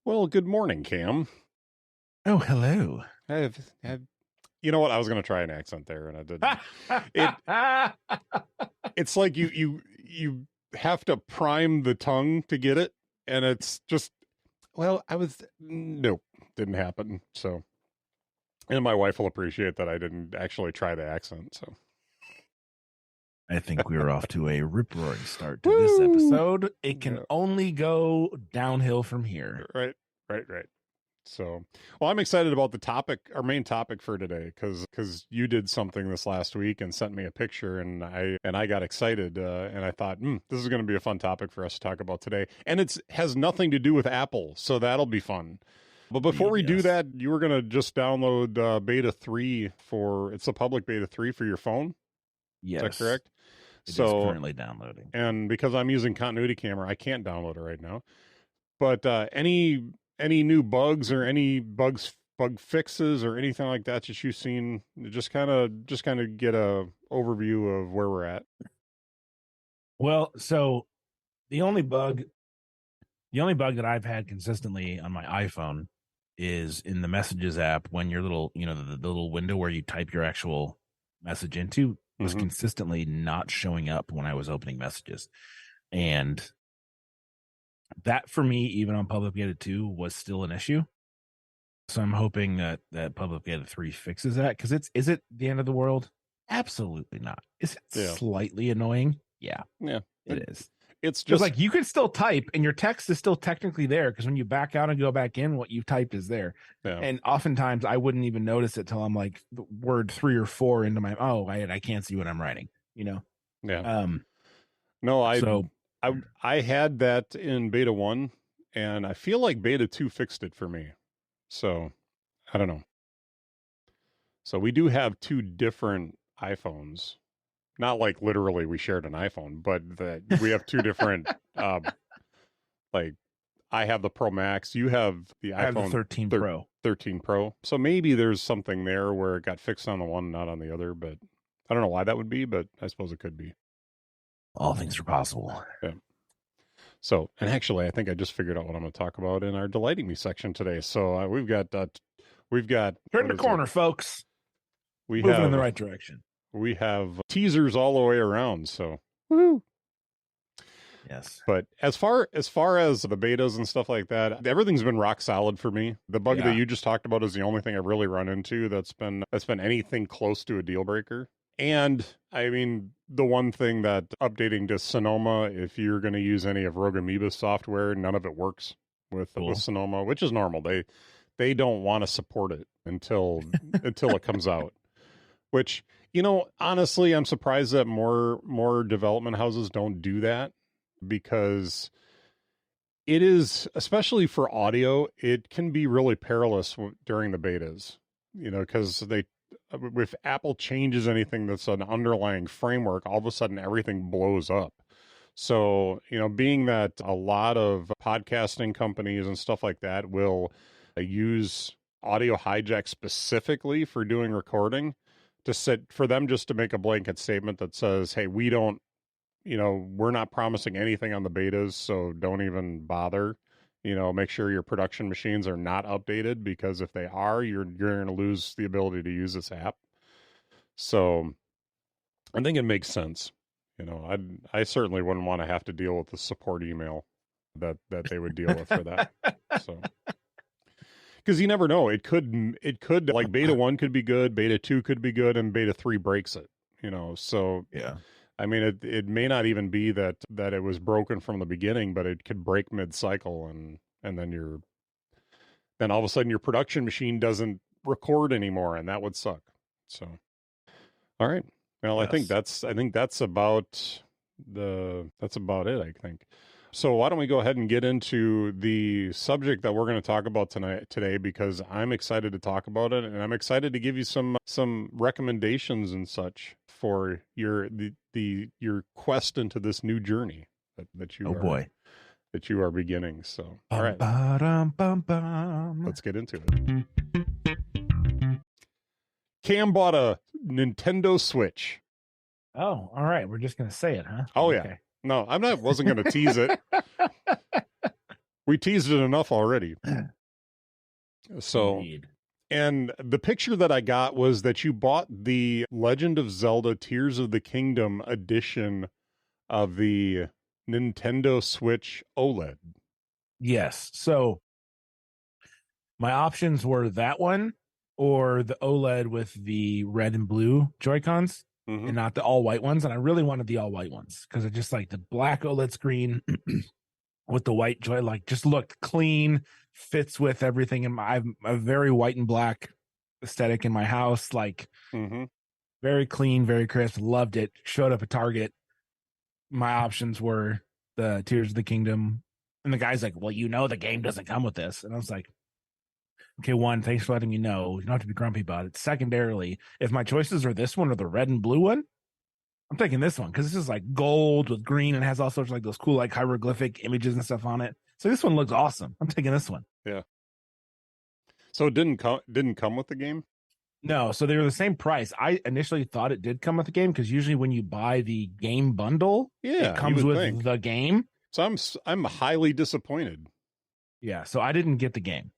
Well, good morning, Cam. Oh, hello. You know what? I was going to try an accent there, and I didn't. It it's like you have to prime the tongue to get it, and it's just nope, didn't happen. So, and my wife will appreciate that I didn't actually try the accent. So, I think we were off to a rip-roaring start to this Woo! episode. It can Yeah. only go downhill from here. Right. So, well, I'm excited about the topic, our main topic for today, because you did something this last week and sent me a picture, and I got excited, and I thought, this is going to be a fun topic for us to talk about today, and it's has nothing to do with Apple, so that'll be fun. But before we do that, you were going to just download beta 3 it's a public beta 3 for your phone. Yes. Is that correct? It is currently downloading. And because I'm using Continuity Camera, I can't download it right now. But any new bugs or any bug fixes or anything like that you've seen, just kind of get a overview of where we're at. Well, so the only bug that I've had consistently on my iPhone is in the Messages app when your little, the little window where you type your actual message into was consistently not showing up when I was opening messages. And that for me, even on Public Beta 2, was still an issue. So I'm hoping that Public Beta 3 fixes that, because is it the end of the world? Absolutely not. Is it slightly annoying? Yeah, it is. It's just like you can still type and your text is still technically there, because when you back out and go back in, what you've typed is there. Yeah. And oftentimes I wouldn't even notice it till I'm like word 3 or 4 into my, I can't see what I'm writing, Yeah. No, I had that in beta 1, and I feel like beta 2 fixed it for me. So I don't know. So we do have 2 different iPhones. Not like literally we shared an iPhone, but we have 2 different like I have the Pro Max, you have the iPhone, I have the 13 Pro. 13 Pro. So maybe there's something there where it got fixed on the one, not on the other, but I don't know why that would be, but I suppose it could be. All things are possible. Yeah. So, and actually, I think I just figured out what I'm going to talk about in our Delighting Me section today. So we've got turn the corner, folks. Moving in the right direction. We have teasers all the way around. So, woo. Yes. But as far as the betas and stuff like that, everything's been rock solid for me. The bug that you just talked about is the only thing I've really run into that's been anything close to a deal breaker. And I mean, the one thing that updating to Sonoma, if you're going to use any of Rogue Amoeba's software, none of it works with Sonoma, which is normal. They don't want to support it until it comes out. Which, honestly, I'm surprised that more development houses don't do that, because it is, especially for audio, it can be really perilous during the betas, because if Apple changes anything that's an underlying framework, all of a sudden everything blows up. So, being that a lot of podcasting companies and stuff like that will use Audio Hijack specifically for doing recording, for them just to make a blanket statement that says, hey, we don't, we're not promising anything on the betas, so don't even bother. Make sure your production machines are not updated, because if they are, you're going to lose the ability to use this app. So I think it makes sense. I certainly wouldn't want to have to deal with the support email that they would deal with for that. So, because you never know, it could like beta 1 could be good, beta 2 could be good, and beta 3 breaks it. So yeah. I mean, it may not even be that it was broken from the beginning, but it could break mid-cycle, and then all of a sudden your production machine doesn't record anymore, and that would suck. So, all right. Well, yes. I think that's about it, I think. So why don't we go ahead and get into the subject that we're going to talk about today, because I'm excited to talk about it, and I'm excited to give you some recommendations and such for your quest into this new journey that you that you are beginning. So all right, let's get into it. Cam bought a Nintendo Switch. Oh, all right. We're just going to say it, huh? Oh, okay. Yeah. No, wasn't going to tease it. We teased it enough already. So, Indeed. and the picture that I got was that you bought the Legend of Zelda Tears of the Kingdom edition of the Nintendo Switch OLED. Yes. So my options were that one or the OLED with the red and blue Joy-Cons Mhm. and not the all white ones. And I really wanted the all white ones because I just like the black OLED screen with the white Joy, like just looked clean, fits with everything. In I have a very white and black aesthetic in my house, like Mhm. very clean, very crisp. Loved it. Showed up at Target. My options were the Tears of the Kingdom. And the guy's like, well, the game doesn't come with this. And I was like, okay, one, thanks for letting me know. You don't have to be grumpy about it. Secondarily, if my choices are this one or the red and blue one, I'm taking this one because this is like gold with green and has all sorts of like those cool like hieroglyphic images and stuff on it. So this one looks awesome. I'm taking this one. Yeah. So it didn't come with the game? No, so they were the same price. I initially thought it did come with the game because usually when you buy the game bundle, Yeah, it comes with the game. So I'm highly disappointed. Yeah, so I didn't get the game.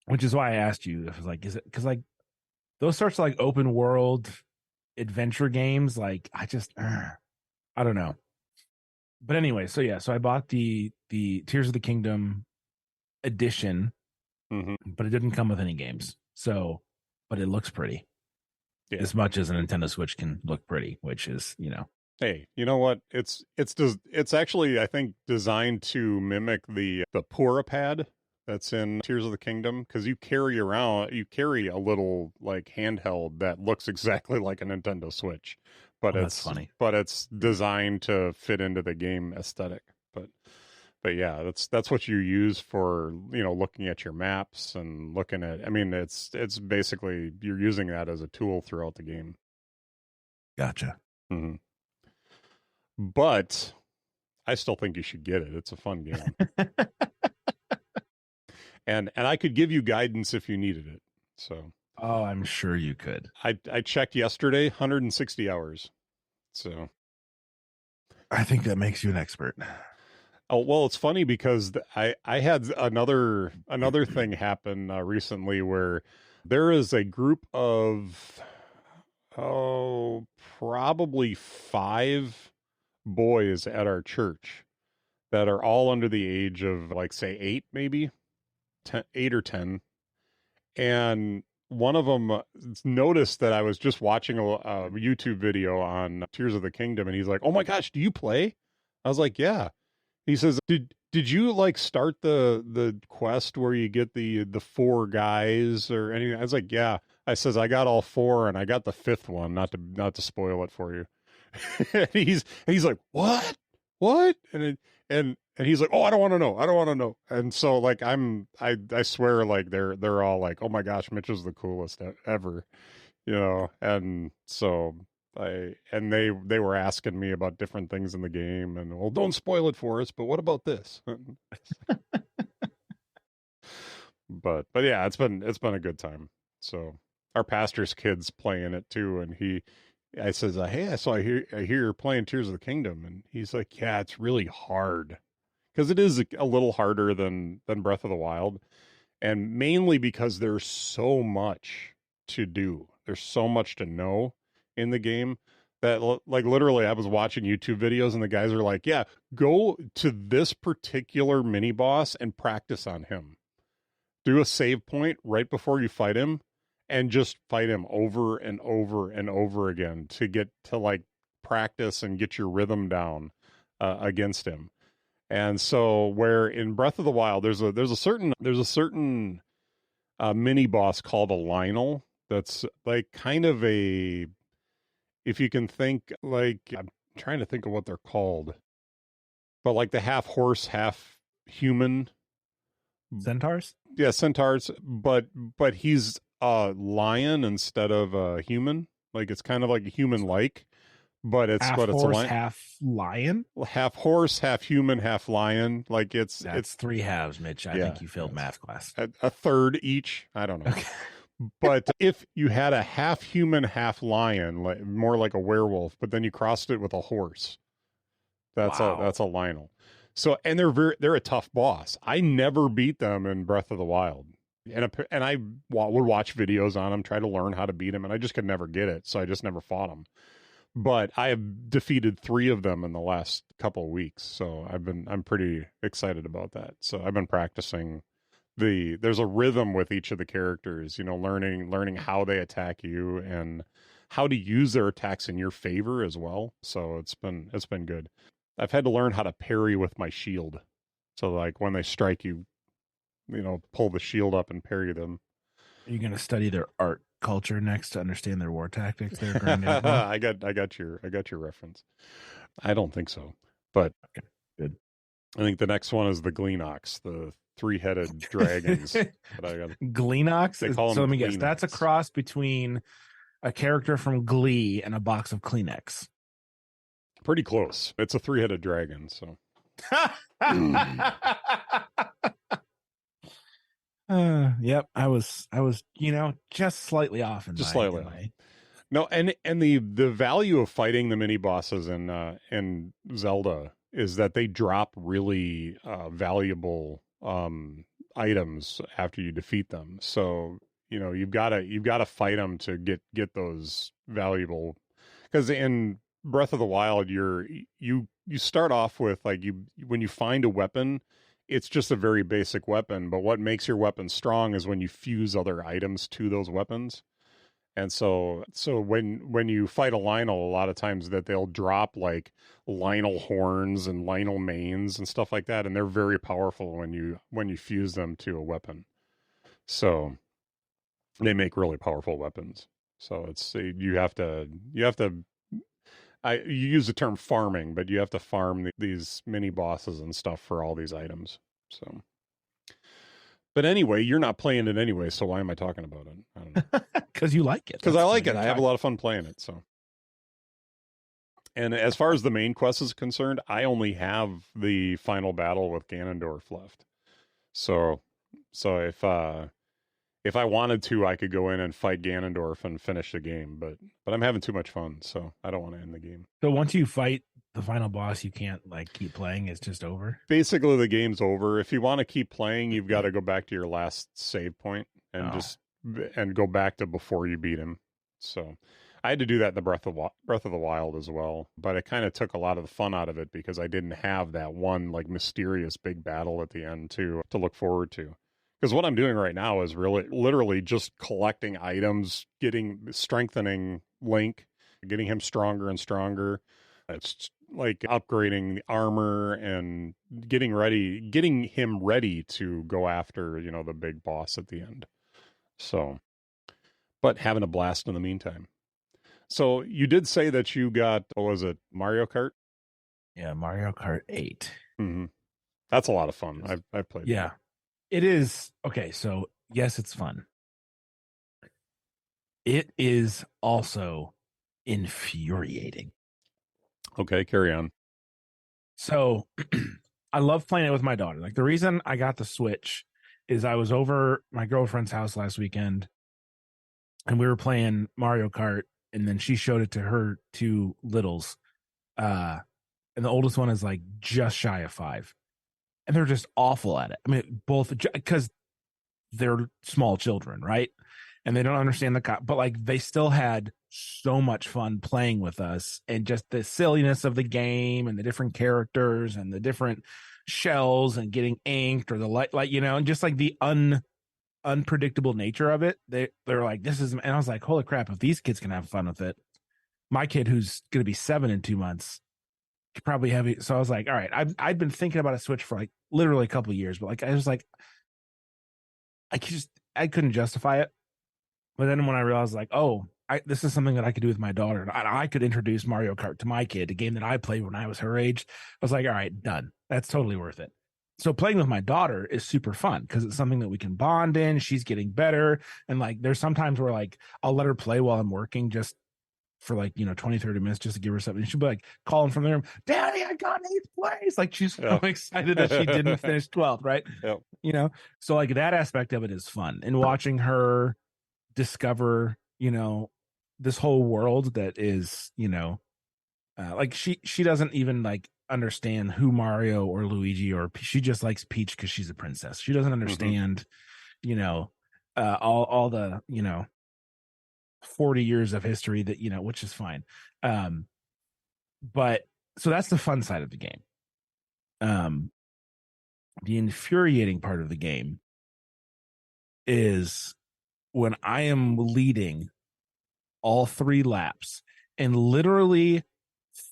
Which is why I asked you if it's like, is it because like those sorts of like open world adventure games, like I don't know. But anyway, so yeah, so I bought the Tears of the Kingdom edition, but it didn't come with any games. So, but it looks pretty. Yeah. As much as a Nintendo Switch can look pretty, which is, Hey, you know what? It's actually, I think, designed to mimic the Pura Pad that's in Tears of the Kingdom, because you carry a little like handheld that looks exactly like a Nintendo Switch, but that's funny. But it's designed to fit into the game aesthetic. But yeah, that's what you use for, looking at your maps and looking at. I mean, it's basically you're using that as a tool throughout the game. Gotcha. Mm-hmm. But I still think you should get it. It's a fun game. and I could give you guidance if you needed it. So. Oh, I'm sure you could. I checked yesterday, 160 hours. So. I think that makes you an expert. Oh, well, it's funny because I had another thing happen recently where there is a group of probably 5 boys at our church that are all under the age of like say 8, maybe 8 or 10, and one of them noticed that I was just watching a YouTube video on Tears of the Kingdom, and he's like, "Oh my gosh, do you play?" I was like, "Yeah." He says, "Did you like start the quest where you get the 4 guys or anything?" I was like, "Yeah." I says, "I got all 4 and I got the 5th one, not to spoil it for you." and he's like, "What? What?" And he's like, "Oh, I don't want to know. I don't want to know." And so like I swear like they're all like, "Oh my gosh, Mitch is the coolest ever." And so they were asking me about different things in the game, and, well, don't spoil it for us, but what about this? but yeah, it's been a good time. So our pastor's kid's playing it too, and I says, "Hey, I hear you're playing Tears of the Kingdom," and he's like, "Yeah, it's really hard." Because it is a little harder than Breath of the Wild, and mainly because there's so much to do. There's so much to know in the game that, like, literally I was watching YouTube videos and the guys are like, "Yeah, go to this particular mini boss and practice on him. Do a save point right before you fight him and just fight him over and over and over again to get to like practice and get your rhythm down against him." And so where in Breath of the Wild, there's a certain mini boss called a Lynel that's like kind of a, if you can think, like, I'm trying to think of what they're called, but like the half horse, half human centaurs. Yeah, centaurs, but he's a lion instead of a human. Like it's kind of like a human like. But it's half what it's horse, a lion. half lion, half horse, half human, half lion. Like it's 3 halves, Mitch. I think you failed math class. A third each. I don't know. Okay. But if you had a half human, half lion, like more like a werewolf, but then you crossed it with a horse, that's a Lionel. So, and they're a tough boss. I never beat them in Breath of the Wild. And I would watch videos on them, try to learn how to beat them, and I just could never get it. So I just never fought them. But I have defeated 3 of them in the last couple of weeks. So I'm pretty excited about that. So I've been practicing there's a rhythm with each of the characters, learning how they attack you and how to use their attacks in your favor as well. So it's been good. I've had to learn how to parry with my shield. So like when they strike you, pull the shield up and parry them. Are you going to study their art culture next to understand their war tactics? Their I got your reference. I don't think so, but okay, good. I think the next one is the Gleenox, the 3-headed dragons. Gleenox? They call them. So let me guess. That's a cross between a character from Glee and a box of Kleenex. Pretty close. It's a 3-headed dragon. So. Yep. I was, just slightly off slightly off. No, and the value of fighting the mini bosses in Zelda is that they drop really valuable items after you defeat them. So you've got to fight them to get those valuable. Because in Breath of the Wild, you start off with when you find a weapon, it's just a very basic weapon. But what makes your weapon strong is when you fuse other items to those weapons. And so when you fight a Lynel, a lot of times that they'll drop like Lynel horns and Lynel manes and stuff like that, and they're very powerful when you fuse them to a weapon. So they make really powerful weapons. So you have to you use the term farming, but you have to farm these mini bosses and stuff for all these items. So. But anyway, you're not playing it anyway, so why am I talking about it? I don't know. Because you like it. Because I like it. I have a lot of fun playing it. So, and as far as the main quest is concerned, I only have the final battle with Ganondorf left. So if I wanted to, I could go in and fight Ganondorf and finish the game. But I'm having too much fun, so I don't want to end the game. So once you fight the final boss, you can't keep playing. It's just over. Basically, the game's over. If you want to keep playing, you've got to go back to your last save point and go back to before you beat him. So I had to do that in the Breath of the Wild as well, but it kind of took a lot of the fun out of it because I didn't have that one mysterious big battle at the end to look forward to. Because what I'm doing right now is literally just collecting items, strengthening Link, getting him stronger and stronger. It's like upgrading the armor and getting him ready to go after, the big boss at the end. So, but having a blast in the meantime. So you did say that you got, what was it, Mario Kart? Yeah, Mario Kart 8. Mm-hmm. That's a lot of fun. I've played. Yeah, it is. Okay, so yes, it's fun. It is also infuriating. Okay, carry on. So I love playing it with my daughter. The reason I got the Switch is I was over my girlfriend's house last weekend and we were playing Mario Kart, and then she showed it to her 2 littles. And the oldest one is just shy of 5. And they're just awful at it. I mean, both because they're small children, right? And they don't understand but they still had so much fun playing with us, and just the silliness of the game and the different characters and the different shells and getting inked or the light, and just the unpredictable nature of it. They're like, this is, and I was like, holy crap, if these kids can have fun with it, my kid who's going to be 7 in 2 months could probably have it. So I was like, all right, I'd been thinking about a Switch for literally a couple of years, but I was like, I couldn't justify it. But then when I realized this is something that I could do with my daughter, and I could introduce Mario Kart to my kid, a game that I played when I was her age, I was like, all right, done. That's totally worth it. So playing with my daughter is super fun because it's something that we can bond in. She's getting better. And there's sometimes where I'll let her play while I'm working just for 20, 30 minutes just to give her something. And she'll be calling from the room, Daddy, I got 8th place. She's so excited that she didn't finish 12th, right? Yep. So that aspect of it is fun. And watching her discover, this whole world that is, she doesn't even understand who Mario or Luigi or she just likes Peach because she's a princess. She doesn't understand, all the 40 years of history that which is fine. But so that's the fun side of the game. The infuriating part of the game is when I am leading all 3 laps and literally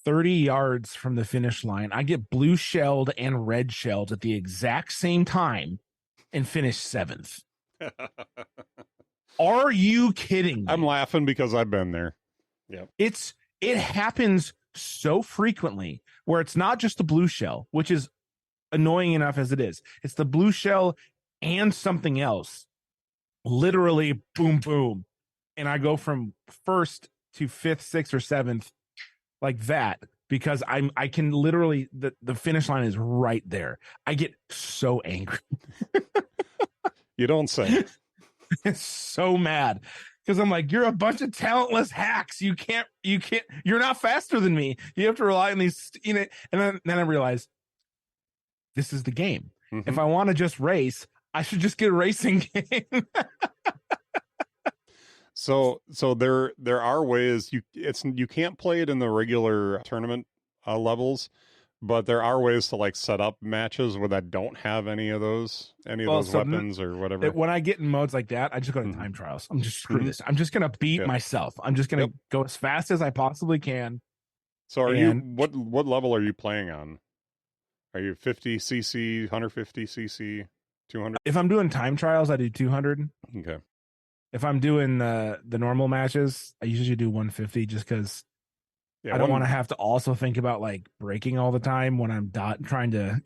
30 yards from the finish line, I get blue shelled and red shelled at the exact same time and finish 7th. Are you kidding me? I'm laughing because I've been there. Yeah. It happens so frequently where it's not just the blue shell, which is annoying enough as it is. It's the blue shell and something else. Literally boom, boom. And I go from 1st to 5th, 6th, or 7th like that because I can literally, the finish line is right there. I get so angry. You don't say. It's so mad because I'm like, you're a bunch of talentless hacks. You can't, you're not faster than me. You have to rely on these, and then I realized this is the game. Mm-hmm. If I want to just race, I should just get a racing game. So there are ways you can't play it in the regular tournament levels, but there are ways to like set up matches where that don't have any of those weapons or whatever. When I get in modes like that, I just go to time trials. I'm just screw this. I'm just gonna beat myself. I'm just gonna go as fast as I possibly can. So what level are you playing on? Are you 50 cc, 150 cc, 200? If I'm doing time trials, I do 200. Okay. If I'm doing the normal matches, I usually do 150 just because I don't want to have to also think about like braking all the time when I'm trying to,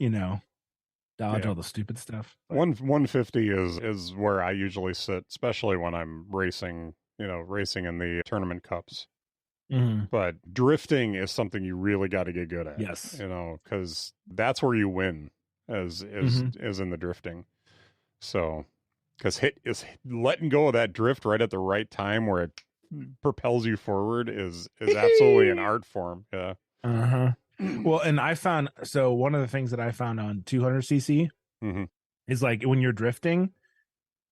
dodge all the stupid stuff. But 150 is where I usually sit, especially when I'm racing in the tournament cups. Mm-hmm. But drifting is something you really got to get good at. Yes. Because that's where you win is in the drifting. So, because letting go of that drift right at the right time where it propels you forward is absolutely an art form. Yeah. Uh-huh. Well, and I found, so one of the things that I found on 200cc is like when you're drifting,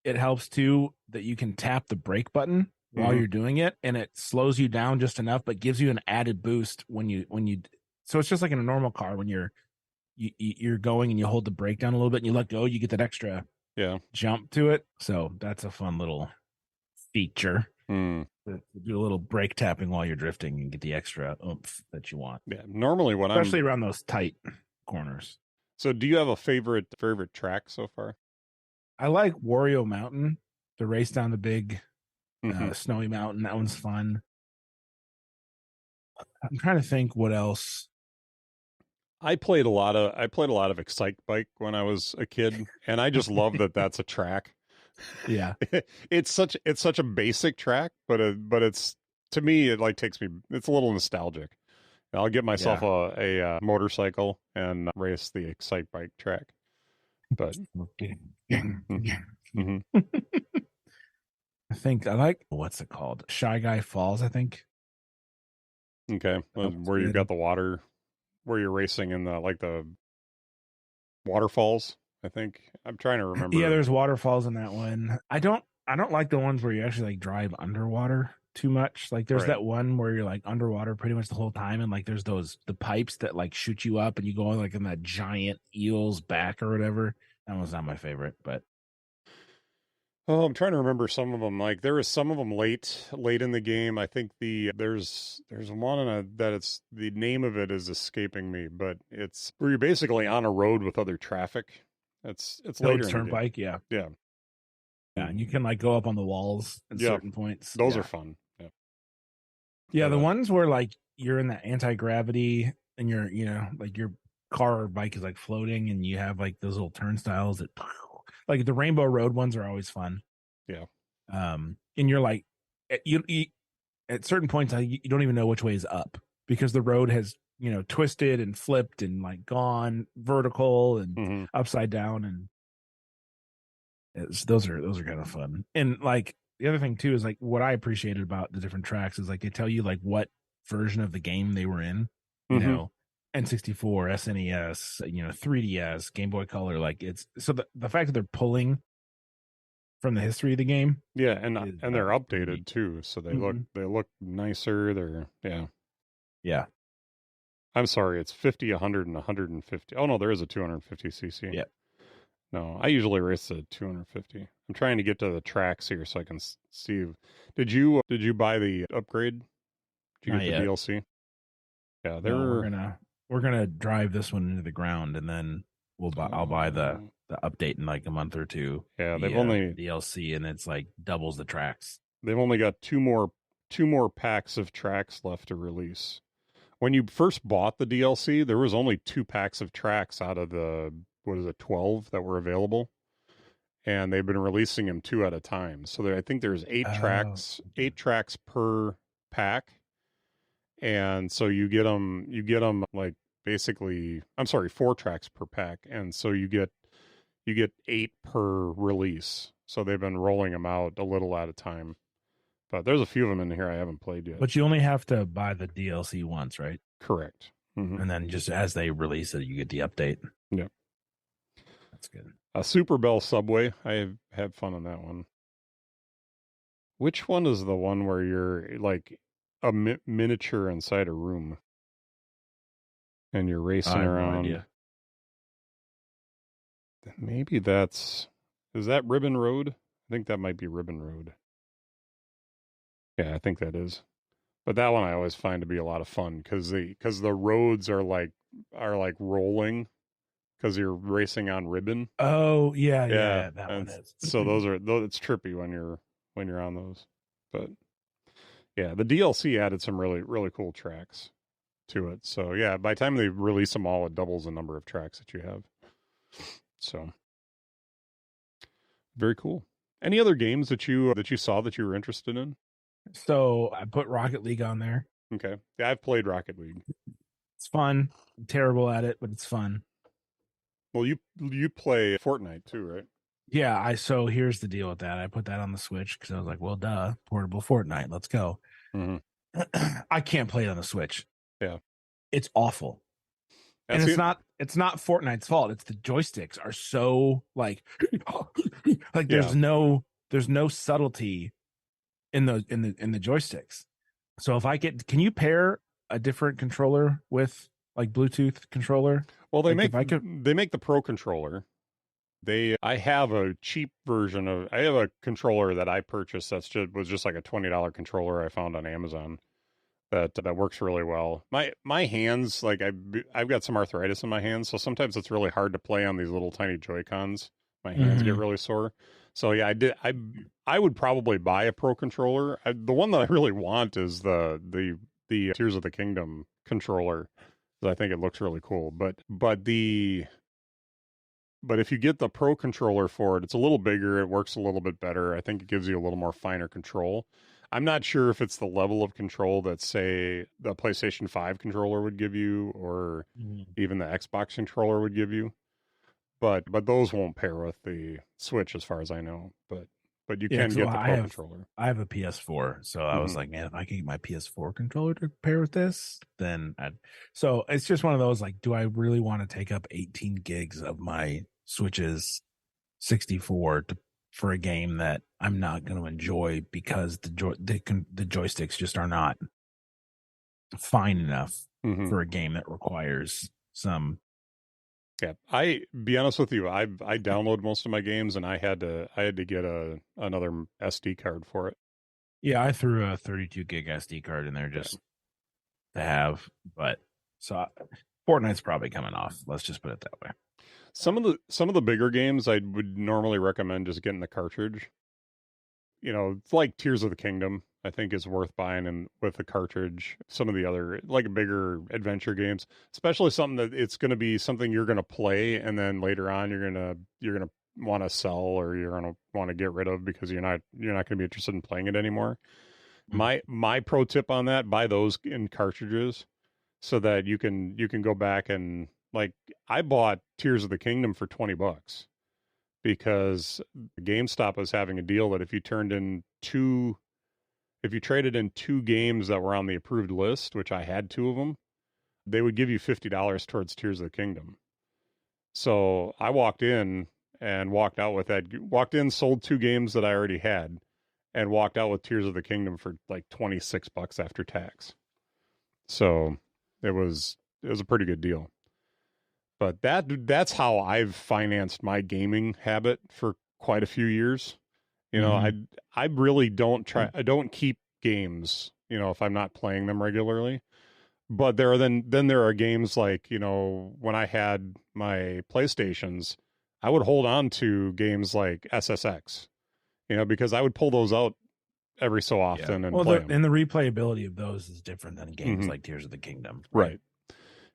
it helps too that you can tap the brake button while you're doing it, and it slows you down just enough, but gives you an added boost when you. So it's just like in a normal car when you're going and you hold the brake down a little bit and you let go, you get that extra jump to it. So that's a fun little feature. To do a little brake tapping while you're drifting and get the extra oomph that you want. Yeah, normally especially around those tight corners. So, do you have a favorite track so far? I like Wario Mountain, to race down the big snowy mountain. That one's fun. I'm trying to think what else. I played a lot of Excite Bike when I was a kid, and I just love that that's a track. Yeah, it's such a basic track, but it's, to me, it like takes me. It's a little nostalgic. I'll get myself a motorcycle and race the Excite Bike track. But I think I like, what's it called? Shy Guy Falls, I think. Okay, where you've got the water, where you're racing in the waterfalls. I think I'm trying to remember. Yeah, there's waterfalls in that one. I don't like the ones where you actually like drive underwater too much. Like there's that one where you're like underwater pretty much the whole time, and like there's the pipes that like shoot you up, and you go like in that giant eel's back or whatever. That one's not my favorite, but I'm trying to remember some of them. Like there is some of them late in the game. I think there's one that it's, the name of it is escaping me, but it's where you're basically on a road with other traffic. It's later Turnpike, yeah, and you can like go up on the walls at certain points. Those are fun. Yeah, the ones where like you're in the anti-gravity and you're like your car or bike is like floating and you have like those little turnstiles that like the Rainbow Road ones are always fun. Yeah. And you're like you at certain points you don't even know which way is up because the road has twisted and flipped and like gone vertical and upside down, and those are kind of fun. And like the other thing too is like what I appreciated about the different tracks is like they tell you like what version of the game they were in. You know, N64, SNES, 3DS, Game Boy Color. Like it's so the fact that they're pulling from the history of the game. Yeah, and they're updated neat. too, so they Mm-hmm. look nicer. Yeah. I'm sorry, it's 50, 100, and 150. Oh no, there is a 250cc. Yeah. No, I usually race at 250. I'm trying to get to the tracks here so I can see. Did you buy the upgrade? Did you Not get the yet. DLC? Yeah, No, we're gonna drive this one into the ground, and then I'll buy the update in like a month or two. Yeah, The DLC, and it's like doubles the tracks. They've only got two more packs of tracks left to release. When you first bought the DLC, there was only 2 packs of tracks out of the 12 that were available, and they've been releasing them 2 at a time. So I think there's 8 tracks per pack, and so you get them like basically. I'm sorry, 4 tracks per pack, and so you get 8 per release. So they've been rolling them out a little at a time. But there's a few of them in here I haven't played yet. But you only have to buy the DLC once, right? Correct. Mm-hmm. And then just as they release it, you get the update. Yep. That's good. Super Bell Subway. I have had fun on that one. Which one is the one where you're like a miniature inside a room and you're racing around? No idea. Maybe is that Ribbon Road? I think that might be Ribbon Road. Yeah, I think that is. But that one I always find to be a lot of fun because the roads are like rolling because you're racing on ribbon. Oh yeah, that one is. So it's trippy when you're on those. But yeah, the DLC added some really really cool tracks to it. So yeah, by the time they release them all, it doubles the number of tracks that you have. So very cool. Any other games that you saw that you were interested in? So I put Rocket League on there. Okay. Yeah, I've played Rocket League. It's fun. I'm terrible at it, but it's fun. Well, you play Fortnite too, right? Yeah, so here's the deal with that. I put that on the Switch because I was like, well, duh, portable Fortnite, let's go. Mm-hmm. I can't play it on the Switch. Yeah. It's awful. And it's not Fortnite's fault. It's the joysticks are so like there's no subtlety in the joysticks. So if can you pair a different controller with like Bluetooth controller? Well, they make the Pro controller. I have a cheap version I have a controller that I purchased was just like a $20 controller I found on Amazon that works really well. My hands, like I've got some arthritis in my hands, so sometimes it's really hard to play on these little tiny Joy-Cons. My hands get really sore. So yeah, I would probably buy a Pro controller. The one that I really want is the Tears of the Kingdom controller. I think it looks really cool. But if you get the Pro controller for it, it's a little bigger. It works a little bit better. I think it gives you a little more finer control. I'm not sure if it's the level of control that, say, the PlayStation 5 controller would give you, or even the Xbox controller would give you. But those won't pair with the Switch, as far as I know. But you can get the Pro controller. I have a PS4, so I was like, man, if I can get my PS4 controller to pair with this, then so it's just one of those like, do I really want to take up 18 gigs of my Switch's 64 for a game that I'm not going to enjoy because the joysticks just are not fine enough for a game that requires some. Yeah, I be honest with you, I download most of my games, and I had to get another SD card for it. Yeah, I threw a 32 gig SD card in there just to have, but so Fortnite's probably coming off. Let's just put it that way. Some of the bigger games I would normally recommend just getting the cartridge. It's like Tears of the Kingdom, I think is worth buying with the cartridge. Some of the other like bigger adventure games, especially something that it's going to be something you're going to play, and then later on you're going to want to sell, or you're going to want to get rid of because you're not going to be interested in playing it anymore. My pro tip on that: buy those in cartridges so that you can go back and, like, I bought Tears of the Kingdom for $20 because GameStop was having a deal that if you traded in 2 games that were on the approved list, which I had 2 of them, they would give you $50 towards Tears of the Kingdom. So I walked in and walked out with that. Walked in, sold 2 games that I already had, and walked out with Tears of the Kingdom for like $26 after tax. So it was a pretty good deal. But that's how I've financed my gaming habit for quite a few years. You know, I really don't I don't keep games, you know, if I'm not playing them regularly. But there are then there are games like, you know, when I had my PlayStations, I would hold on to games like SSX, you know, because I would pull those out every so often and play them. And the replayability of those is different than games like Tears of the Kingdom. Right.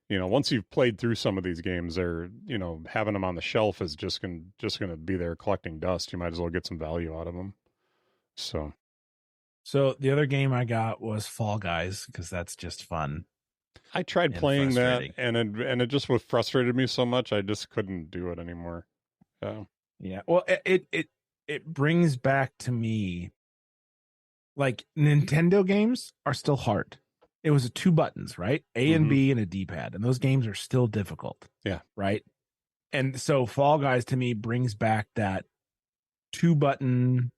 You know, once you've played through some of these games, they're, you know, having them on the shelf is just going to be there collecting dust. You might as well get some value out of them. So the other game I got was Fall Guys, because that's just fun. I tried playing that, and it just frustrated me so much I just couldn't do it anymore. Yeah. Well, it brings back to me, like, Nintendo games are still hard. It was 2 buttons, right? A and B and a D-pad, and those games are still difficult. Yeah. Right. And so Fall Guys to me brings back that 2-button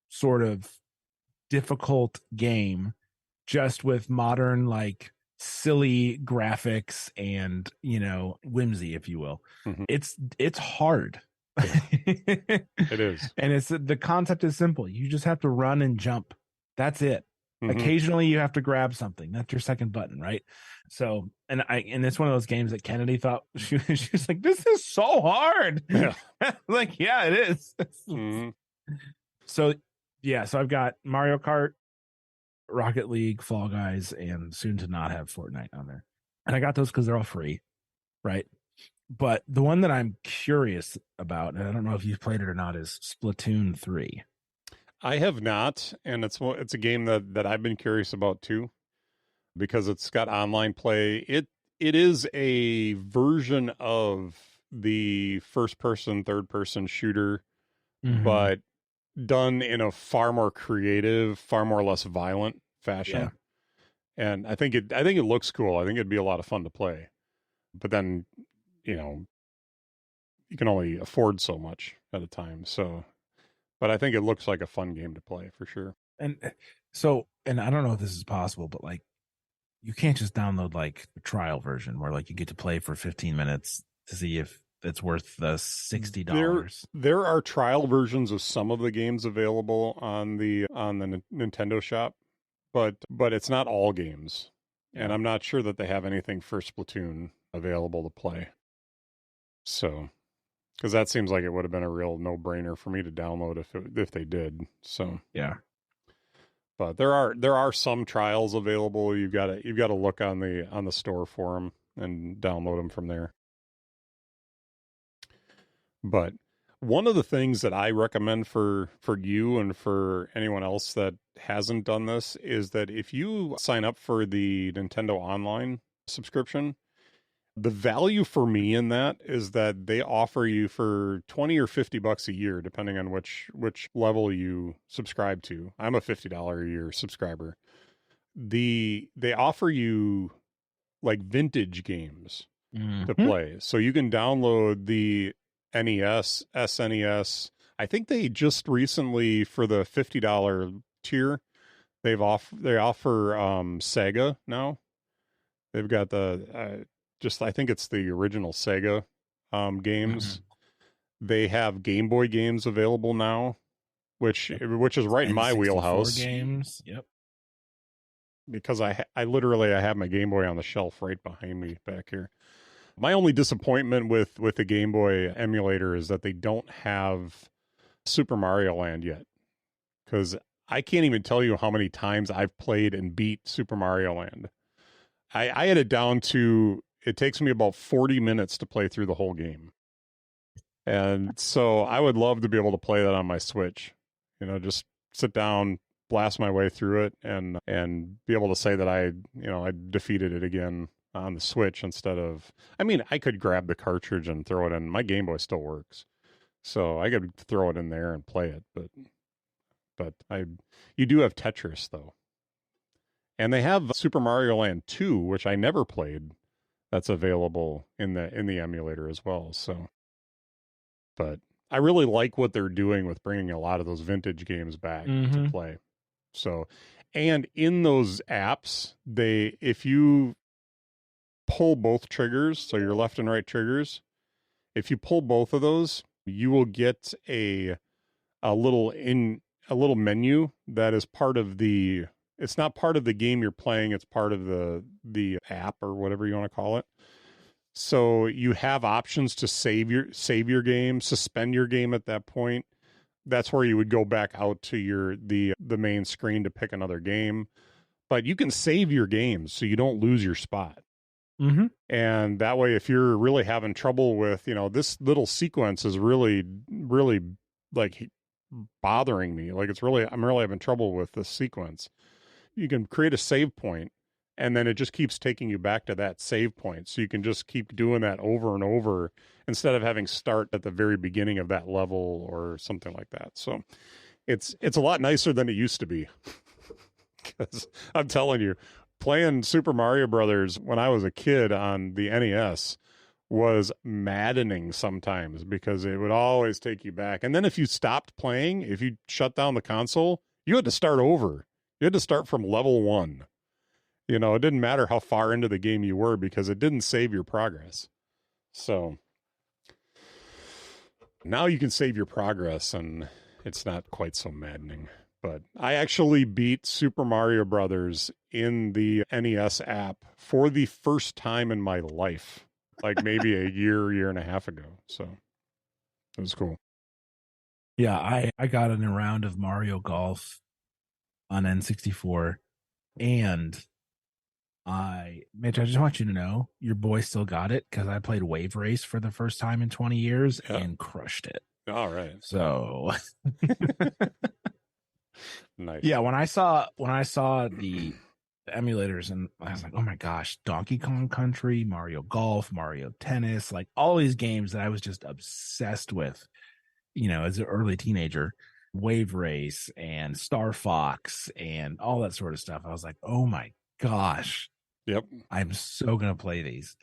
sort of difficult game, just with modern, like, silly graphics and, you know, whimsy, if you will. It's hard. It is. And the concept is simple. You just have to run and jump. That's it. Occasionally you have to grab something. That's your second button, right? So, and it's one of those games that Kennedy thought she was like, this is so hard. Yeah. Like, yeah, it is. So I've got Mario Kart, Rocket League, Fall Guys, and soon to not have Fortnite on there. And I got those because they're all free, right? But the one that I'm curious about, and I don't know if you've played it or not, is Splatoon 3. I have not, and it's a game that I've been curious about too, because it's got online play. It is a version of the first person, third person shooter, but done in a far more creative, far more less violent fashion. Yeah. And I think it looks cool. I think it'd be a lot of fun to play. But then, you know, you can only afford so much at a time. So, but I think it looks like a fun game to play for sure. And so, and I don't know if this is possible, but like, you can't just download like the trial version where like you get to play for 15 minutes to see if it's worth the $60. There are trial versions of some of the games available on the Nintendo shop, but it's not all games. And I'm not sure that they have anything for Splatoon available to play. So, because that seems like it would have been a real no-brainer for me to download if they did. So yeah, but there are some trials available. You've got to look on the store for them and download them from there. But one of the things that I recommend for you and for anyone else that hasn't done this is that if you sign up for the Nintendo Online subscription, the value for me in that is that they offer you for $20 or $50 a year, depending on which level you subscribe to. I'm a $50 a year subscriber. They offer you like vintage games to play. So you can download the NES, SNES. I think they just recently, for the $50 tier, they offer Sega now. They've got the I think it's the original Sega games. They have Game Boy games available now, which is right in my wheelhouse. Games, yep. Because I literally have my Game Boy on the shelf right behind me back here. My only disappointment with the Game Boy emulator is that they don't have Super Mario Land yet. Because I can't even tell you how many times I've played and beat Super Mario Land. I had it down to, it takes me about 40 minutes to play through the whole game. And so I would love to be able to play that on my Switch. You know, just sit down, blast my way through it, and be able to say that I defeated it again on the Switch instead of, I mean, I could grab the cartridge and throw it in. My Game Boy still works. So I could throw it in there and play it, but you do have Tetris though. And they have Super Mario Land 2, which I never played, that's available in the emulator as well. So, but I really like what they're doing with bringing a lot of those vintage games back to play. So, and in those apps, if you pull both triggers, so your left and right triggers, if you pull both of those, you will get a little menu that is part of the, it's not part of the game you're playing, it's part of the app or whatever you want to call it. So you have options to save your game, suspend your game at that point. That's where you would go back out to the main screen to pick another game. But you can save your games so you don't lose your spot. Mm-hmm. And that way, if you're really having trouble with, this little sequence is really, really like bothering me. Like I'm really having trouble with this sequence. You can create a save point, and then it just keeps taking you back to that save point. So you can just keep doing that over and over instead of having start at the very beginning of that level or something like that. So it's a lot nicer than it used to be. Because I'm telling you, playing Super Mario Brothers when I was a kid on the NES was maddening sometimes because it would always take you back. And then if you stopped playing, if you shut down the console, you had to start over. You had to start from level 1. It didn't matter how far into the game you were because it didn't save your progress. So now you can save your progress and it's not quite so maddening. But I actually beat Super Mario Brothers in the NES app for the first time in my life, like maybe a year and a half ago. So it was cool. Yeah, I got in a round of Mario Golf on N64, and Mitch, I just want you to know your boy still got it because I played Wave Race for the first time in 20 years and crushed it. All right. So nice. Yeah, when I saw the emulators, and I was like, oh my gosh, Donkey Kong Country, Mario Golf, Mario Tennis, like all these games that I was just obsessed with, as an early teenager, Wave Race and Star Fox and all that sort of stuff. I was like, oh my gosh. Yep. I'm so going to play these.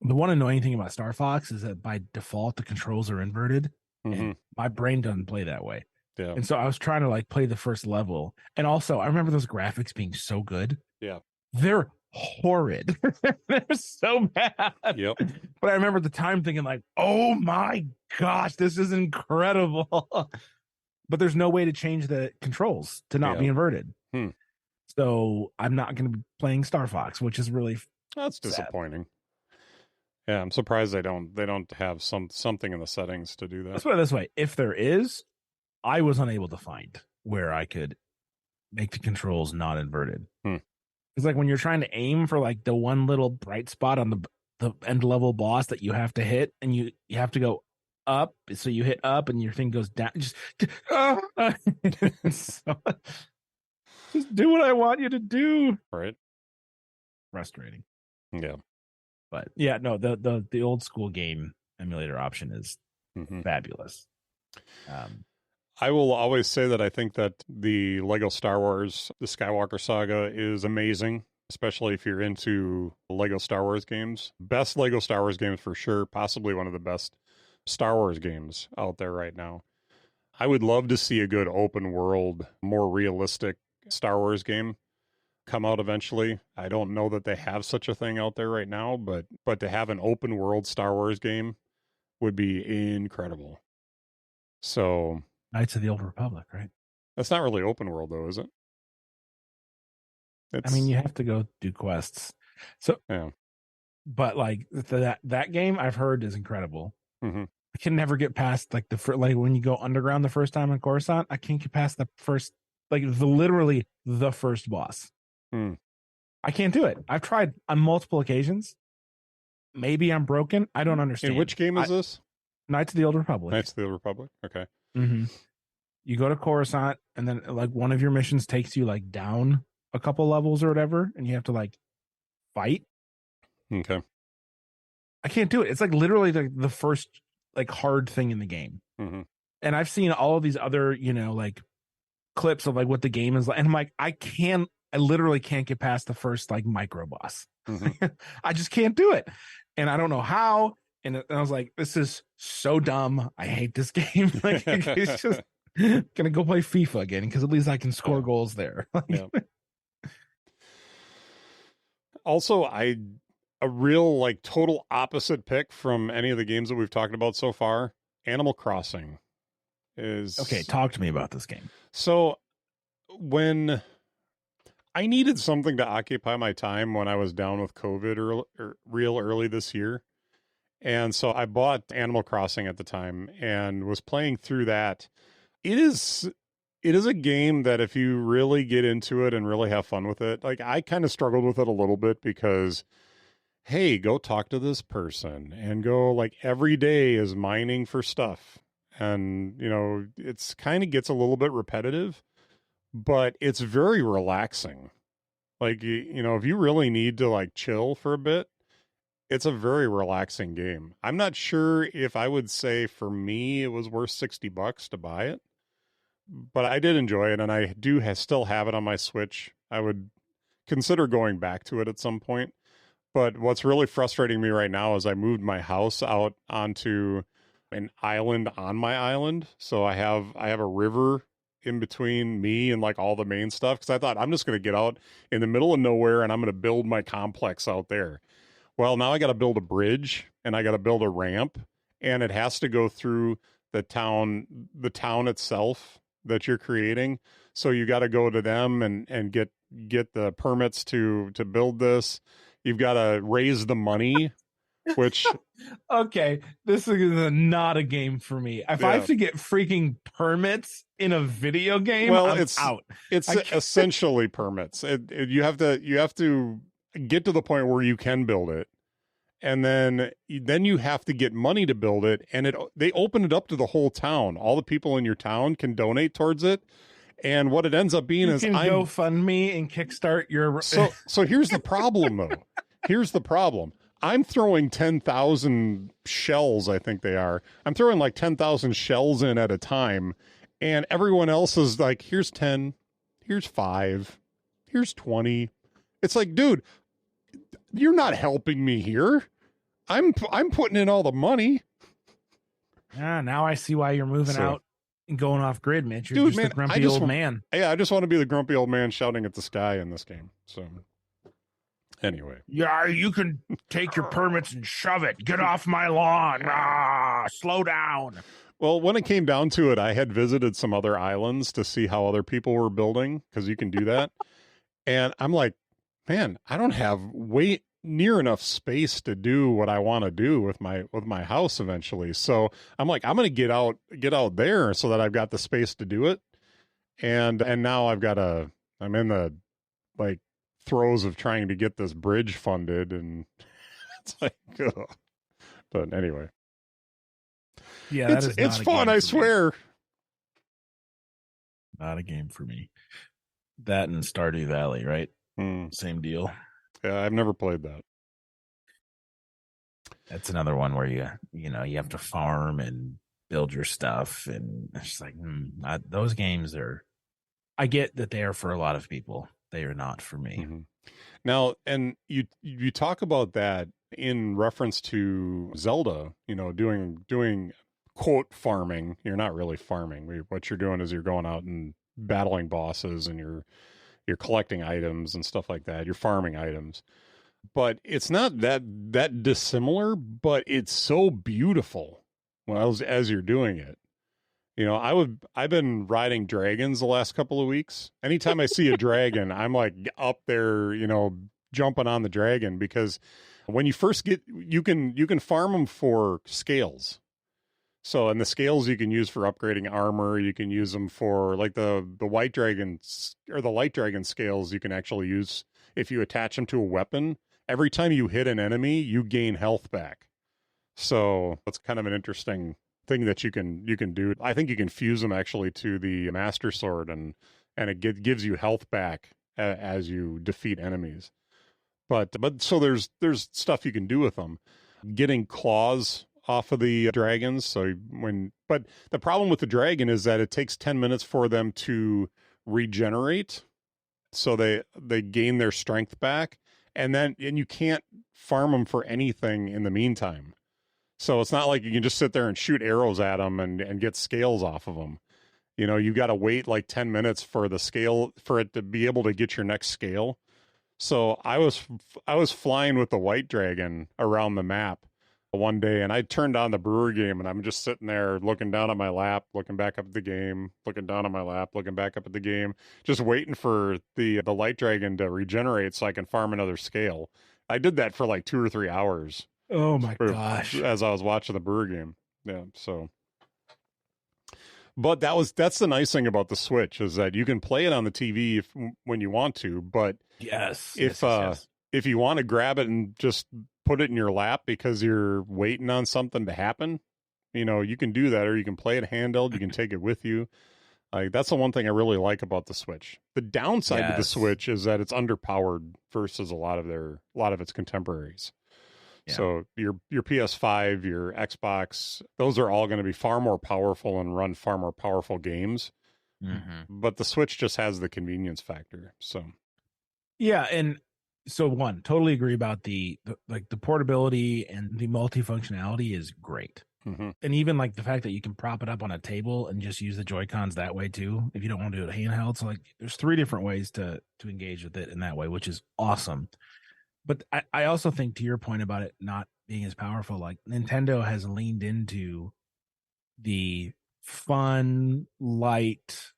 The one annoying thing about Star Fox is that by default, the controls are inverted. Mm-hmm. And my brain doesn't play that way. Yeah. And so I was trying to play the first level. And also I remember those graphics being so good. Yeah. They're horrid. They're so bad. Yep. But I remember at the time thinking oh my gosh, this is incredible. But there's no way to change the controls to not be inverted. So I'm not going to be playing Star Fox, which is really that's disappointing. Yeah, I'm surprised they don't have something in the settings to do that. Let's put it this way. If there is, I was unable to find where I could make the controls not inverted. It's like when you're trying to aim for the one little bright spot on the end level boss that you have to hit, and you have to go up. So you hit up and your thing goes down. Just do what I want you to do. Right. Frustrating. Yeah. But yeah, no, the old school game emulator option is fabulous. I will always say that I think that the Lego Star Wars, the Skywalker Saga, is amazing, especially if you're into Lego Star Wars games. Best Lego Star Wars games for sure, possibly one of the best Star Wars games out there right now. I would love to see a good open world, more realistic Star Wars game come out eventually. I don't know that they have such a thing out there right now, but to have an open world Star Wars game would be incredible. So Knights of the Old Republic, right? That's not really open world though, is it? I mean, you have to go do quests. So yeah. But that game I've heard is incredible. Mm-hmm. I can never get past when you go underground the first time on Coruscant, I can't get past the first literally the first boss. I can't do it. I've tried on multiple occasions. Maybe I'm broken. I don't understand. In which game is this? Knights of the Old Republic. Knights of the Old Republic. Okay. Mm-hmm. You go to Coruscant, and then one of your missions takes you down a couple levels or whatever, and you have to fight. Okay. I can't do it. It's literally the first hard thing in the game. Mm-hmm. And I've seen all of these other clips of what the game is like, and I'm I can I literally can't get past the first like micro boss. Mm-hmm. I just can't do it. And I don't know how. And I was like, this is so dumb. I hate this game. Like, it's just gonna go play FIFA again because at least I can score goals there. Yeah. Also, a real like total opposite pick from any of the games that we've talked about so far. Animal Crossing is okay. Talk to me about this game. So when I needed something to occupy my time when I was down with COVID real early this year. And so I bought Animal Crossing at the time and was playing through that. It is a game that if you really get into it and really have fun with it, like I kind of struggled with it a little bit because, hey, go talk to this person and go like every day is mining for stuff. And, it's kind of gets a little bit repetitive, but it's very relaxing. Like, if you really need to like chill for a bit, it's a very relaxing game. I'm not sure if I would say for me it was worth $60 to buy it, but I did enjoy it, and I do still have it on my Switch. I would consider going back to it at some point. But what's really frustrating me right now is I moved my house out onto an island on my island, so I have a river in between me and like all the main stuff because I thought I'm just going to get out in the middle of nowhere and I'm going to build my complex out there. Well, now I got to build a bridge and I got to build a ramp, and it has to go through the town itself that you're creating. So you got to go to them and get the permits to build this. You've got to raise the money, which okay, this is not a game for me. If I have to get freaking permits in a video game, well, I'm out. It's essentially permits. You have to get to the point where you can build it, and then you have to get money to build it, and they open it up to the whole town. All the people in your town can donate towards it, and what it ends up being is GoFundMe and Kickstart your so here's the problem though. Here's the problem. I'm throwing 10,000 shells, I think they are. I'm throwing like 10,000 shells in at a time, and everyone else is like, here's 10, here's 5, here's 20. It's like, dude, you're not helping me here. I'm putting in all the money. Yeah, now I see why you're moving out and going off grid, Mitch. You're just a grumpy old man. Yeah, I just want to be the grumpy old man shouting at the sky in this game. So anyway. Yeah, you can take your permits and shove it. Get off my lawn. Slow down. Well, when it came down to it, I had visited some other islands to see how other people were building, because you can do that. And I'm like, man, I don't have near enough space to do what I want to do with my house eventually. So I'm like, I'm going to get out there so that I've got the space to do it. And now I'm in the like throes of trying to get this bridge funded, and it's like, ugh. But anyway, yeah, it's fun, I swear. Not a game for me. That and Stardew Valley, right? Same deal. Yeah, I've never played that. That's another one where you have to farm and build your stuff, and it's just like those games are. I get that they are for a lot of people. They are not for me. Mm-hmm. Now, and you talk about that in reference to Zelda. Doing quote farming. You're not really farming. What you're doing is you're going out and battling bosses, and you're collecting items and stuff like that. You're farming items, but it's not that dissimilar. But it's so beautiful as you're doing it. I've been riding dragons the last couple of weeks. Anytime I see a dragon, I'm like up there, jumping on the dragon, because when you first you can farm them for scales. So, and the scales you can use for upgrading armor. You can use them for like the white dragons or the light dragon scales. You can actually use if you attach them to a weapon. Every time you hit an enemy, you gain health back. So that's kind of an interesting thing that you can do. I think you can fuse them actually to the Master Sword, and it gives you health back as you defeat enemies. But so there's stuff you can do with them. Getting claws off of the dragons. But the problem with the dragon is that it takes 10 minutes for them to regenerate. so they gain their strength back, and you can't farm them for anything in the meantime. So it's not like you can just sit there and shoot arrows at them and get scales off of them. You know, you got to wait like 10 minutes for the scale, for it to be able to get your next scale. So I was flying with the white dragon around the map one day, and I turned on the brewer game, and I'm just sitting there looking down at my lap, looking back up at the game, looking down at my lap, looking back up at the game, just waiting for the light dragon to regenerate so I can farm another scale. I did that for like 2 or 3 hours. Oh my gosh. As I was watching the brewer game. Yeah, so but that's the nice thing about the Switch, is that you can play it on the TV when you want to, but if you want to grab it and just put it in your lap because you're waiting on something to happen, you know, you can do that, or you can play it handheld, you can take it with you. Like, that's the one thing I really like about the Switch. The downside to the Switch is that it's underpowered versus a lot of its contemporaries. Yeah. So your PS5, your Xbox, those are all going to be far more powerful and run far more powerful games. Mm-hmm. But the Switch just has the convenience factor. So yeah, and so totally agree about the portability and the multifunctionality is great. Mm-hmm. And even like the fact that you can prop it up on a table and just use the Joy-Cons that way too, if you don't want to do it handheld. So like there's 3 different ways to engage with it in that way, which is awesome. But I also think, to your point about it not being as powerful, like Nintendo has leaned into the fun, light,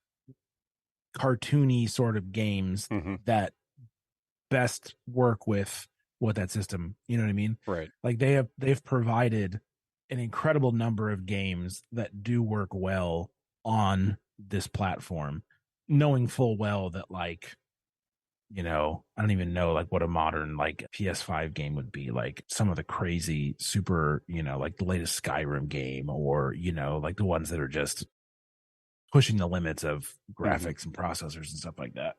cartoony sort of games that best work with what that system, you know what I mean? Right. Like they've provided an incredible number of games that do work well on this platform, knowing full well that, like, you know, I don't even know like what a modern like PS5 game would be, like some of the crazy super, you know, like the latest Skyrim game, or, you know, like the ones that are just pushing the limits of graphics and processors and stuff like that.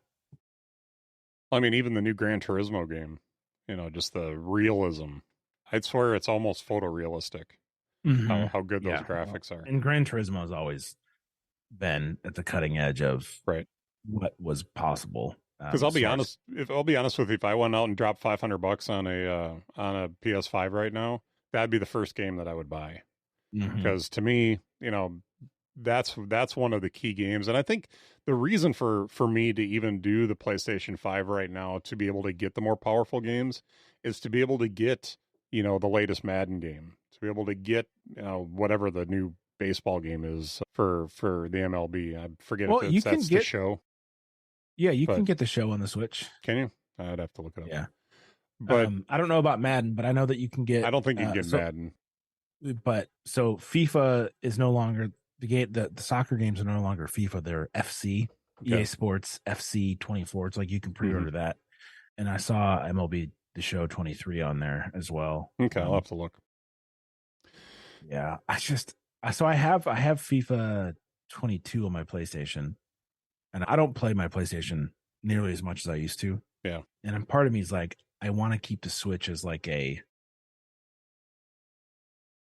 I mean, even the new Gran Turismo game, you know, just the realism. I'd swear it's almost photorealistic. How good those graphics are. And Gran Turismo has always been at the cutting edge of what was possible. Because I'll be honest with you, if I went out and dropped $500 on a PS5 right now, that'd be the first game that I would buy. Because to me, you know, that's one of the key games, and I think the reason for me to even do the PlayStation 5 right now, to be able to get the more powerful games, is to be able to get, you know, the latest Madden game, to be able to get, you know, whatever the new baseball game is for the MLB. I forget if that's the show. Yeah, you can get the show on the Switch. Can you? I'd have to look it up. Yeah. But I don't know about Madden, but I know that you can get... I don't think you can get Madden. But so FIFA is no longer... The soccer games are no longer FIFA. They're FC. Okay. EA Sports FC 24. It's like you can pre-order that. And I saw MLB The Show 23 on there as well. Okay, I'll have to look. Yeah. I have FIFA 22 on my PlayStation. And I don't play my PlayStation nearly as much as I used to. Yeah. And part of me is like, I want to keep the Switch as like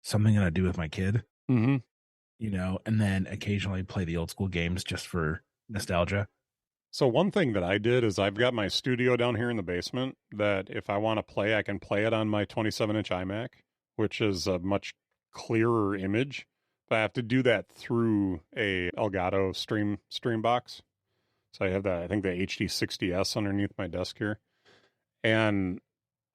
something that I do with my kid. Mm-hmm. You know, and then occasionally play the old school games just for nostalgia. So one thing that I did is I've got my studio down here in the basement that if I want to play, I can play it on my 27-inch iMac, which is a much clearer image. But I have to do that through a Elgato stream box. So I have that, I think the HD60S underneath my desk here. And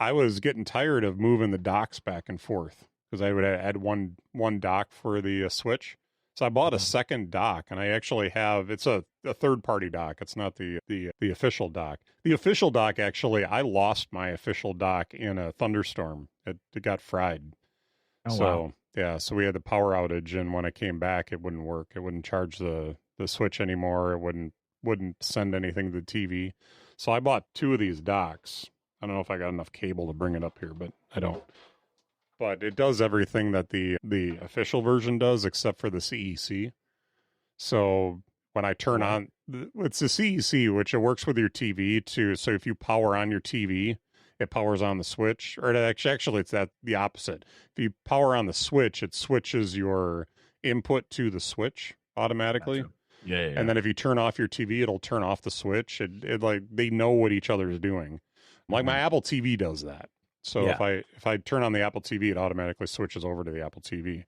I was getting tired of moving the docks back and forth, because I would add one dock for the Switch. So I bought a second dock, and I actually have, it's a third-party dock. It's not the official dock. The official dock, actually, I lost my official dock in a thunderstorm. It got fried. Oh, wow. Yeah, so we had the power outage, and when I came back, it wouldn't work. It wouldn't charge the Switch anymore. It wouldn't send anything to the TV. So I bought 2 of these docks. I don't know if I got enough cable to bring it up here, but I don't. But it does everything that the official version does, except for the CEC. So when I turn on, it's the CEC, which it works with your TV too. So if you power on your TV, it powers on the Switch. Or actually, it's the opposite. If you power on the Switch, it switches your input to the Switch automatically. Gotcha. Yeah, And then if you turn off your TV, it'll turn off the switch. It like they know what each other is doing. Like my Apple TV does that. So if I turn on the Apple TV, it automatically switches over to the Apple TV.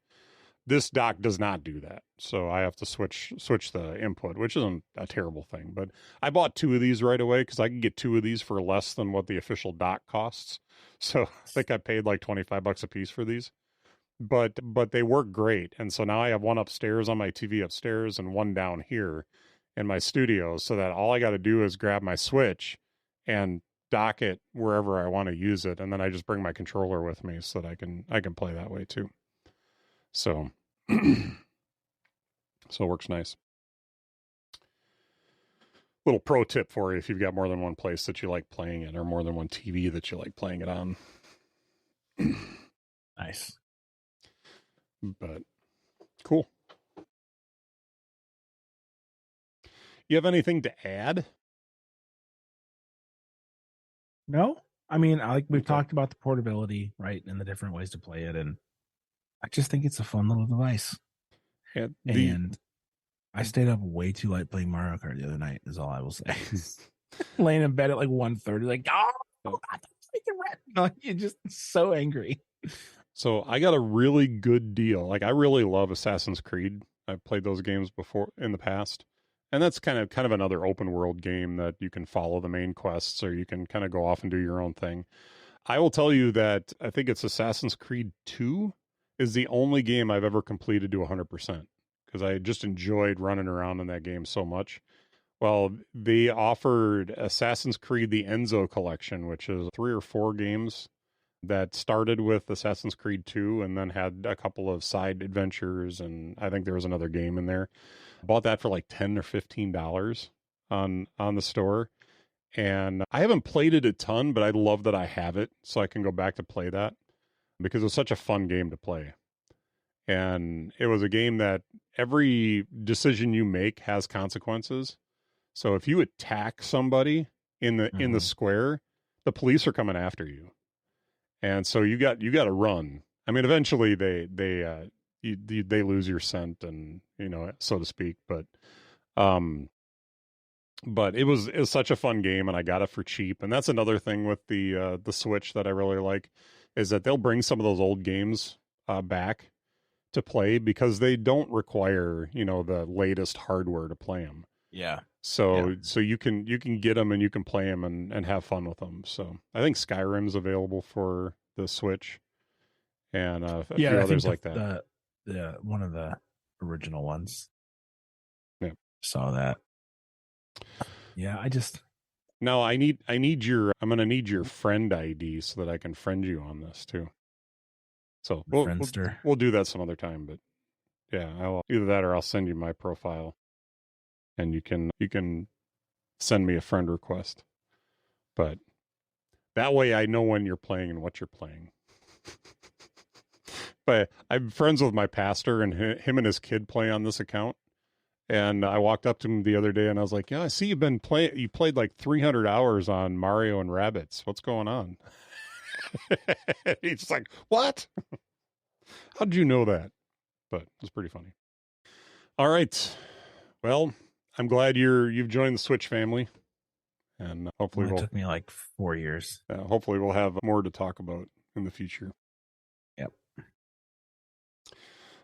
This dock does not do that. So I have to switch the input, which isn't a terrible thing. But I bought 2 of these right away because I can get 2 of these for less than what the official dock costs. So I think I paid like $25 a piece for these. But they work great. And so now I have one upstairs on my TV upstairs and one down here in my studio, so that all I got to do is grab my Switch and dock it wherever I want to use it, and then I just bring my controller with me so that I can play that way too. So so it works nice. Little pro tip for you if you've got more than one place that you like playing it, or more than one TV that you like playing it on. Nice. But cool. You have anything to add? No, I mean, we've talked about the portability, right, and the different ways to play it, and I just think it's a fun little device. Yeah, and I stayed up way too late playing Mario Kart the other night, is all I will say. Laying in bed at like 1:30, like, oh, you're just so angry. So I got a really good deal. Like, I really love Assassin's Creed. I've played those games before in the past. And that's kind of another open world game that you can follow the main quests, or you can kind of go off and do your own thing. I will tell you that I think it's Assassin's Creed 2 is the only game I've ever completed to 100%, because I just enjoyed running around in that game so much. Well, they offered Assassin's Creed the Enzo Collection, which is 3 or 4 games that started with Assassin's Creed 2 and then had a couple of side adventures, and I think there was another game in there. Bought that for like $10 or $15 on the store. And I haven't played it a ton, but I love that I have it so I can go back to play that, because it was such a fun game to play. And it was a game that every decision you make has consequences. So if you attack somebody in the square, the police are coming after you. And so you got to run. I mean, eventually they lose your scent, and so to speak. But it was such a fun game, and I got it for cheap. And that's another thing with the Switch that I really like, is that they'll bring some of those old games back to play, because they don't require the latest hardware to play them. Yeah. So you can get them and you can play them and have fun with them. So I think Skyrim's available for the Switch, and a few others like that. The one of the original ones. Yeah, saw that. Yeah, no, I'm gonna need your friend ID so that I can friend you on this too. So we'll do that some other time. But yeah, I'll either that or I'll send you my profile, and you can send me a friend request. But that way I know when you're playing and what you're playing. But I'm friends with my pastor, and him and his kid play on this account. And I walked up to him the other day and I was like, yeah, I see you've been playing. You played like 300 hours on Mario and Rabbids. What's going on? He's just like, what? How did you know that? But it was pretty funny. All right. Well, I'm glad you've joined the Switch family. And hopefully it took me like 4 years. Hopefully we'll have more to talk about in the future. Yep.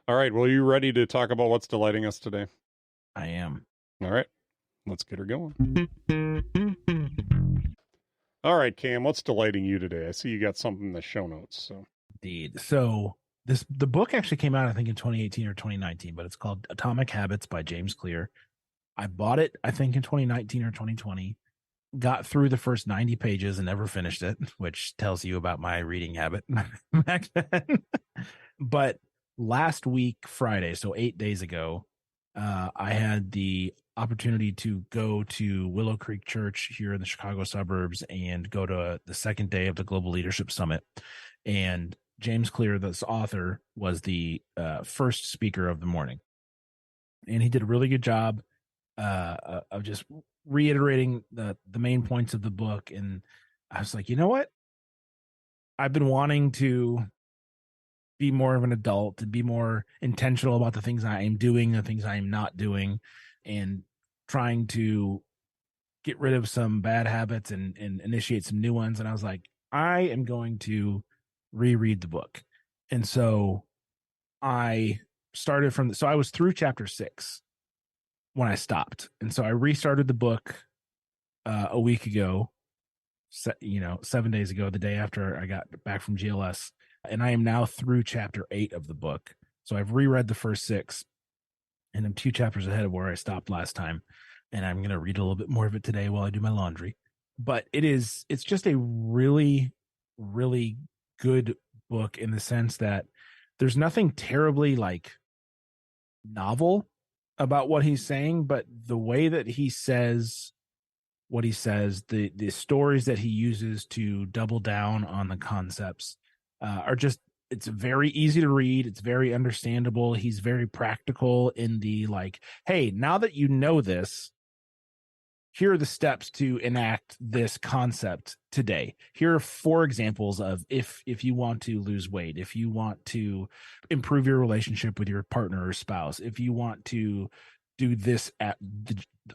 All right. Well, you ready to talk about what's delighting us today? I am. All right. Let's get her going. All right, Cam, what's delighting you today? I see you got something in the show notes. So indeed. So the book actually came out, I think, in 2018 or 2019, but it's called Atomic Habits by James Clear. I bought it, I think, in 2019 or 2020. Got through the first 90 pages and never finished it, which tells you about my reading habit back then. But last week, Friday, so 8 days ago, I had the opportunity to go to Willow Creek Church here in the Chicago suburbs and go to the second day of the Global Leadership Summit. And James Clear, this author, was the first speaker of the morning. And he did a really good job of just reiterating the main points of the book. And I was like, you know what? I've been wanting to be more of an adult, to be more intentional about the things I am doing, the things I am not doing, and trying to get rid of some bad habits and initiate some new ones. And I was like, I am going to reread the book. And so I started so I was through chapter 6 when I stopped. And so I restarted the book a week ago, 7 days ago, the day after I got back from GLS. And I am now through chapter 8 of the book. So I've reread the first 6, and I'm 2 chapters ahead of where I stopped last time. And I'm going to read a little bit more of it today while I do my laundry. But it's just a really, really good book in the sense that there's nothing terribly like novel about what he's saying, but the way that he says what he says, the stories that he uses to double down on the concepts are just, it's very easy to read. It's very understandable. He's very practical in the like, hey, now that you know this, here are the steps to enact this concept today. Here are 4 examples of if you want to lose weight, if you want to improve your relationship with your partner or spouse, if you want to do this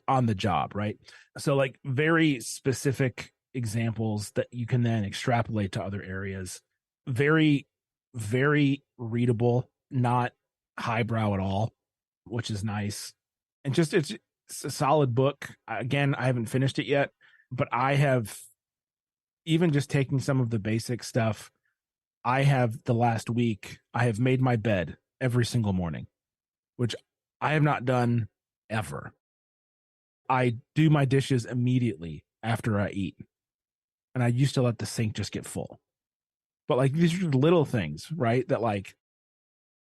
on the job, right? So like very specific examples that you can then extrapolate to other areas. Very, very readable, not highbrow at all, which is nice. And just it's a solid book. Again, I haven't finished it yet, but I have, even just taking some of the basic stuff, I have the last week, I have made my bed every single morning, which I have not done ever. I do my dishes immediately after I eat. And I used to let the sink just get full. But like these are little things, right? That like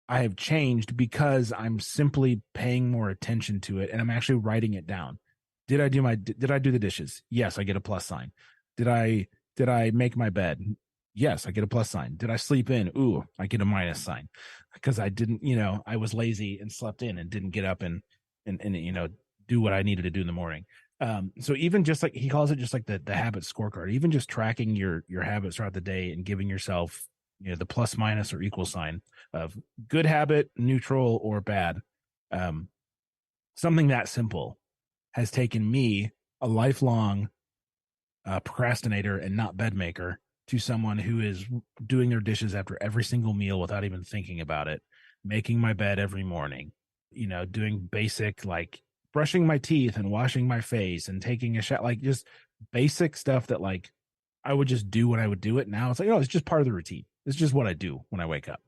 I have changed because I'm simply paying more attention to it and I'm actually writing it down. Did I do the dishes? Yes, I get a plus sign. Did I make my bed? Yes, I get a plus sign. Did I sleep in? Ooh, I get a minus sign because I didn't, I was lazy and slept in and didn't get up and do what I needed to do in the morning. So even just like he calls it just like the habit scorecard, even just tracking your habits throughout the day and giving yourself, the plus minus or equal sign of good habit, neutral, or bad. Something that simple has taken me, a lifelong procrastinator and not bed maker, to someone who is doing their dishes after every single meal without even thinking about it, making my bed every morning, doing basic like brushing my teeth and washing my face and taking a shower, like just basic stuff that like I would just do when I would do it. Now it's like, oh, it's just part of the routine. It's just what I do when I wake up,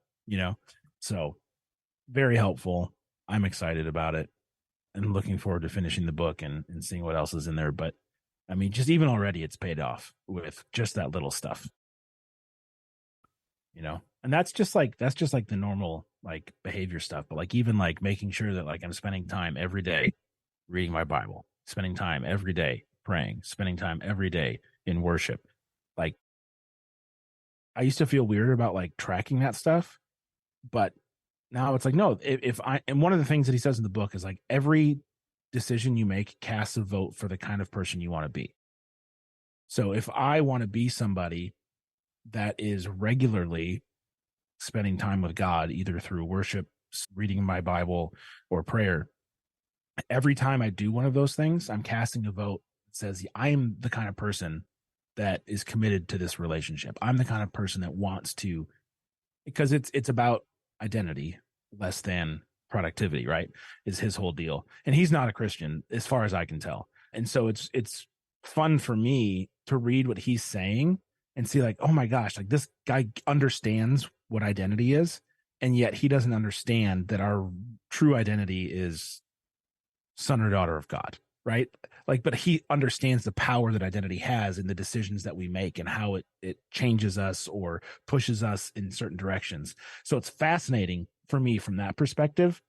So very helpful. I'm excited about it and looking forward to finishing the book and seeing what else is in there. But I mean, just even already it's paid off with just that little stuff, and that's just like the normal like behavior stuff. But like even like making sure that like I'm spending time every day reading my Bible, spending time every day praying, spending time every day in worship. Like I used to feel weird about like tracking that stuff, but now it's like, no, and one of the things that he says in the book is like every decision you make casts a vote for the kind of person you want to be. So if I want to be somebody that is regularly spending time with God, either through worship, reading my Bible, or prayer, every time I do one of those things, I'm casting a vote that says I am the kind of person that is committed to this relationship. I'm the kind of person that wants to, because it's about identity less than productivity, right? Is his whole deal. And he's not a Christian as far as I can tell. And so it's fun for me to read what he's saying and see like, oh my gosh, like this guy understands what identity is. And yet he doesn't understand that our true identity is son or daughter of God, right? Like, but he understands the power that identity has in the decisions that we make and how it changes us or pushes us in certain directions. So it's fascinating for me from that perspective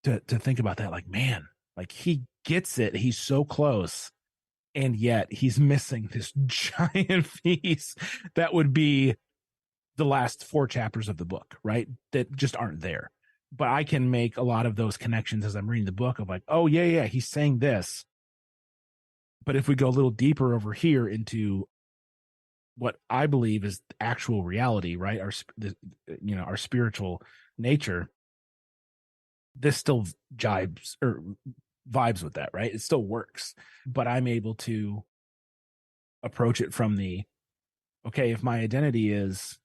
to think about that. Like, man, like he gets it. He's so close. And yet he's missing this giant piece that would be the last 4 chapters of the book, right? That just aren't there. But I can make a lot of those connections as I'm reading the book of like, oh, yeah, he's saying this. But if we go a little deeper over here into what I believe is actual reality, right? Our spiritual nature, this still jibes or vibes with that, right? It still works, but I'm able to approach it from the, okay, if my identity is,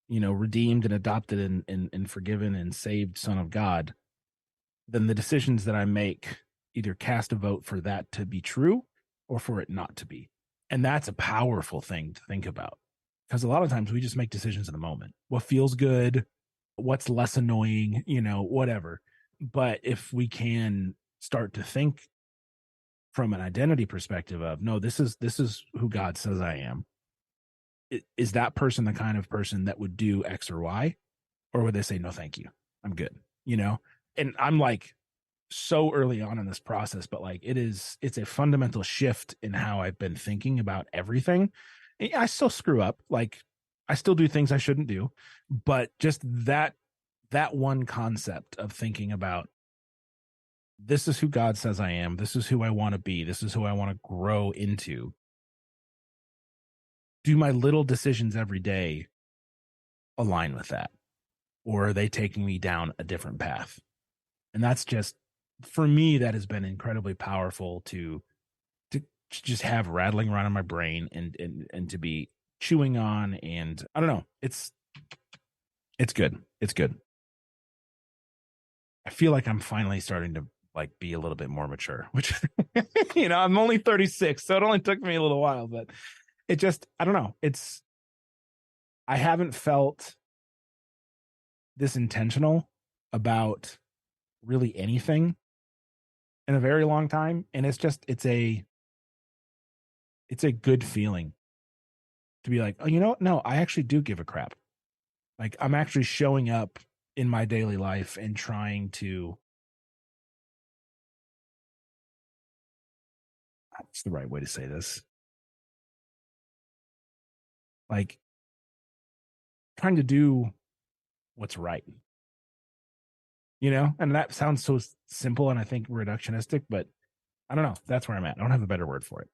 redeemed and adopted and forgiven and saved son of God, then the decisions that I make either cast a vote for that to be true or for it not to be. And that's a powerful thing to think about, because a lot of times we just make decisions in the moment. What feels good, what's less annoying, whatever. But if we can start to think from an identity perspective of, no, this is who God says I am. Is that person the kind of person that would do X or Y? Or would they say, no, thank you, I'm good, And I'm like so early on in this process, but like it's a fundamental shift in how I've been thinking about everything. I still screw up. Like I still do things I shouldn't do, but just that one concept of thinking about, this is who God says I am. This is who I want to be. This is who I want to grow into. Do my little decisions every day align with that? Or are they taking me down a different path? And that's just, for me, that has been incredibly powerful to just have rattling around in my brain and to be chewing on. And I don't know, it's good. It's good. I feel like I'm finally starting to like be a little bit more mature, which, I'm only 36, so it only took me a little while, but it just, I don't know. I haven't felt this intentional about really anything in a very long time. And it's a good feeling to be like, oh, no, I actually do give a crap. Like I'm actually showing up in my daily life and trying to, what's the right way to say this? Like trying to do what's right, and that sounds so simple and I think reductionistic, but I don't know. That's where I'm at. I don't have a better word for it.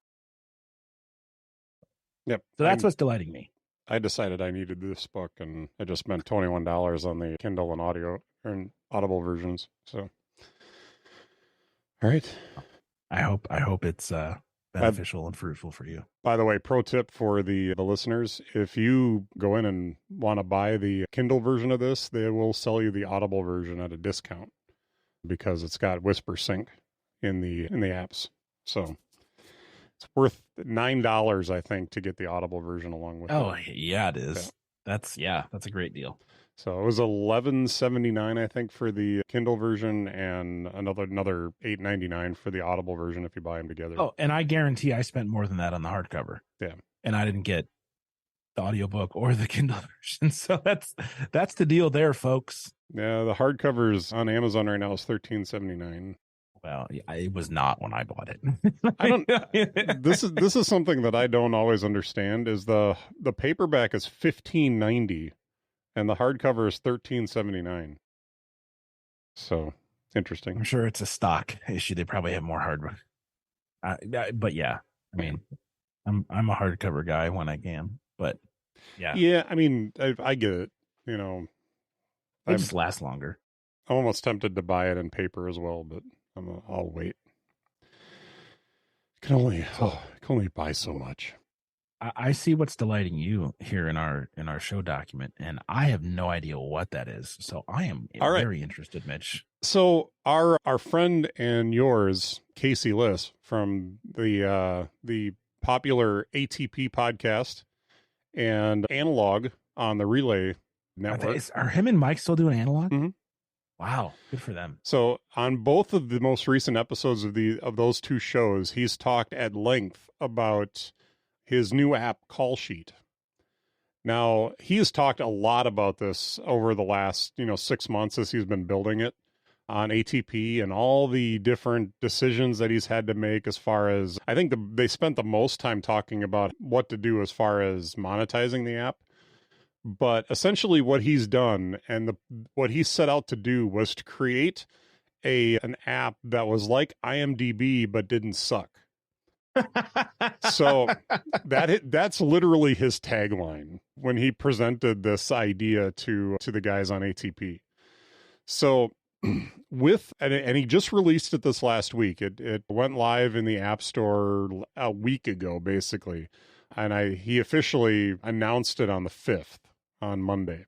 Yep. So that's what's delighting me. I decided I needed this book, and I just spent $21 on the Kindle and Audible versions. So, all right. I hope it's beneficial and fruitful for you. By the way, pro tip for the listeners: if you go in and want to buy the Kindle version of this, they will sell you the Audible version at a discount because it's got Whisper Sync in the apps. So it's worth $9, I think, to get the Audible version along with. Oh, yeah, it is. Yeah. That's a great deal. So it was $11.79, I think, for the Kindle version, and another $8.99 for the Audible version if you buy them together. Oh, and I guarantee I spent more than that on the hardcover. Yeah, and I didn't get the audiobook or the Kindle version, so that's the deal there, folks. Yeah, the hardcovers on Amazon right now is $13.79. Well, it was not when I bought it. I don't. This is something that I don't always understand. Is the paperback is $15.90. And the hardcover is $13.79. So interesting. I'm sure it's a stock issue. They probably have more hardware. But yeah, I mean, I'm a hardcover guy when I can. But yeah, yeah. I mean, I get it. They just last longer. I'm almost tempted to buy it in paper as well, but I'll wait. Can only buy so much. I see what's delighting you here in our show document, and I have no idea what that is. So I am very interested, Mitch. So our friend and yours, Casey Liss from the popular ATP podcast and Analog on the Relay Network. Are him and Mike still doing Analog? Mm-hmm. Wow, good for them. So on both of the most recent episodes of those two shows, he's talked at length about his new app, Call Sheet. Now, he has talked a lot about this over the last, 6 months as he's been building it on ATP and all the different decisions that he's had to make as far as, I think they spent the most time talking about what to do as far as monetizing the app. But essentially what he's done and what he set out to do was to create an app that was like IMDb but didn't suck. So that's literally his tagline when he presented this idea to the guys on ATP. So and he just released it this last week. It went live in the App Store a week ago, basically. And he officially announced it on the 5th, on Monday.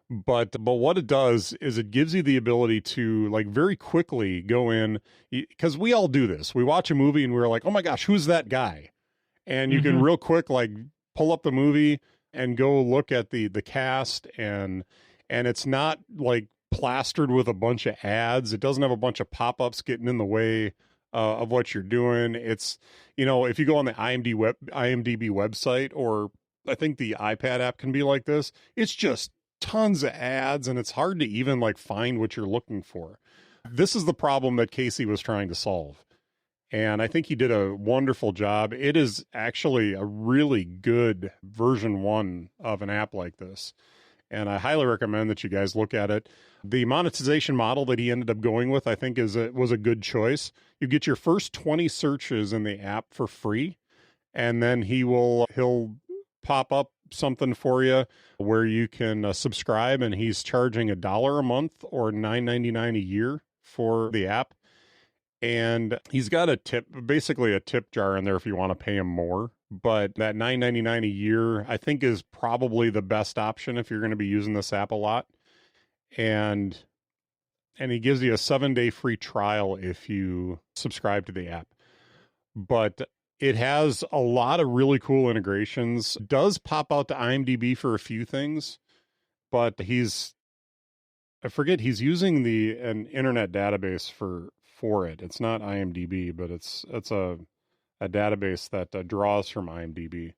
But what it does is it gives you the ability to like very quickly go in, because we all do this. We watch a movie and we're like, oh my gosh, who's that guy? And you can real quick like pull up the movie and go look at the cast, and it's not like plastered with a bunch of ads. It doesn't have a bunch of pop-ups getting in the way of what you're doing. It's, if you go on the IMDb website, or I think the iPad app can be like this, it's just tons of ads, and it's hard to even like find what you're looking for. This is the problem that Casey was trying to solve, and I think he did a wonderful job. It is actually a really good version 1 of an app like this, and I highly recommend that you guys look at it. The monetization model that he ended up going with, I think, was a good choice. You get your first 20 searches in the app for free, and then he'll pop up something for you where you can subscribe, and he's charging $1 a month or $9.99 a year for the app. And he's got basically a tip jar in there if you want to pay him more. But that $9.99 a year, I think, is probably the best option if you're going to be using this app a lot. And he gives you a 7-day free trial if you subscribe to the app. But it has a lot of really cool integrations. It does pop out to IMDb for a few things, but he's using an internet database for it. It's not IMDb, but it's a database that draws from IMDb.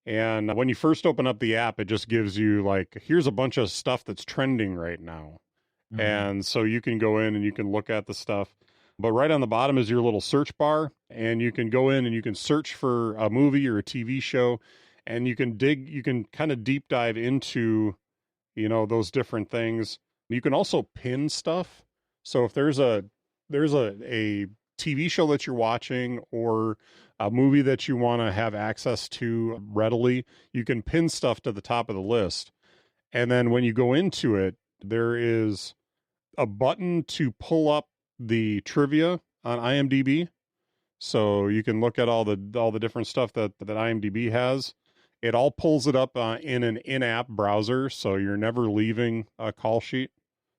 And when you first open up the app, it just gives you like, here's a bunch of stuff that's trending right now. And so you can go in and you can look at the stuff. But right on the bottom is your little search bar, and you can go in and you can search for a movie or a TV show, and you can kind of deep dive into, those different things. You can also pin stuff. So if there's a TV show that you're watching, or a movie that you want to have access to readily, you can pin stuff to the top of the list. And then when you go into it, there is a button to pull up the trivia on IMDb, so you can look at all the different stuff that IMDb has. It all pulls it up in an in-app browser, so you're never leaving a call sheet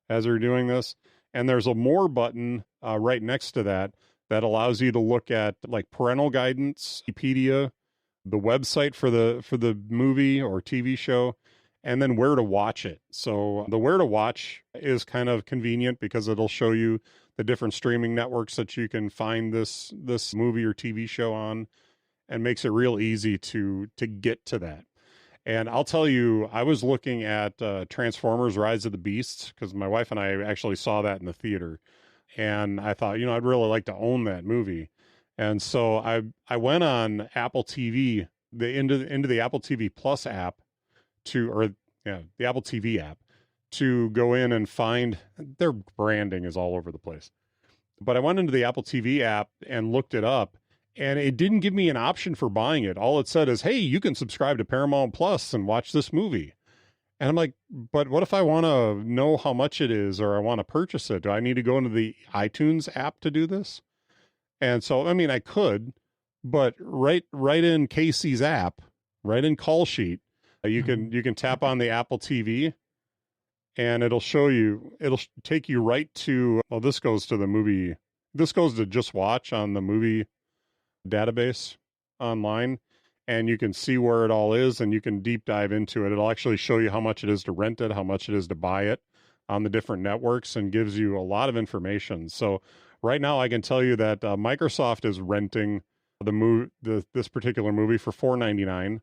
as you're doing this. And there's a more button right next to that allows you to look at like parental guidance, Wikipedia, the website for the movie or TV show, and then where to watch it. So the where to watch is kind of convenient because it'll show you the different streaming networks that you can find this movie or TV show on, and makes it real easy to get to that. And I'll tell you, I was looking at Transformers Rise of the Beasts because my wife and I actually saw that in the theater. And I thought, I'd really like to own that movie. And so I went on Apple TV, into the Apple TV Plus app the Apple TV app, to go in and find, their branding is all over the place. But I went into the Apple TV app and looked it up, and it didn't give me an option for buying it. All it said is, hey, you can subscribe to Paramount Plus and watch this movie. And I'm like, but what if I want to know how much it is, or I want to purchase it? Do I need to go into the iTunes app to do this? And so, I mean, I could, but right in Casey's app, right in Call Sheet, you can tap on the Apple TV, and it'll take you right to, this goes to the movie. This goes to Just Watch on the movie database online, and you can see where it all is, and you can deep dive into it. It'll actually show you how much it is to rent it, how much it is to buy it on the different networks, and gives you a lot of information. So right now I can tell you that Microsoft is renting this particular movie for $4.99.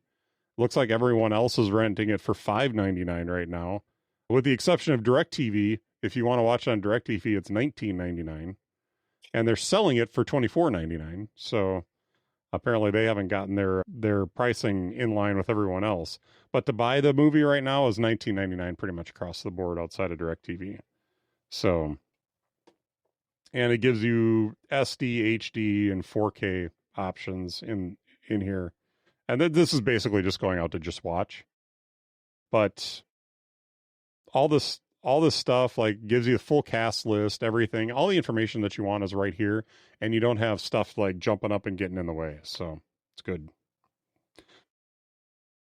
Looks like everyone else is renting it for $5.99 right now, with the exception of DirecTV. If you want to watch it on DirecTV, it's $19.99, and they're selling it for $24.99. So apparently they haven't gotten their pricing in line with everyone else. But to buy the movie right now is $19.99 pretty much across the board outside of DirecTV. So and it gives you SD, HD, and 4K options in here. And this is basically just going out to just watch. But all this stuff like gives you the full cast list, everything, all the information that you want is right here, and you don't have stuff like jumping up and getting in the way. So it's good.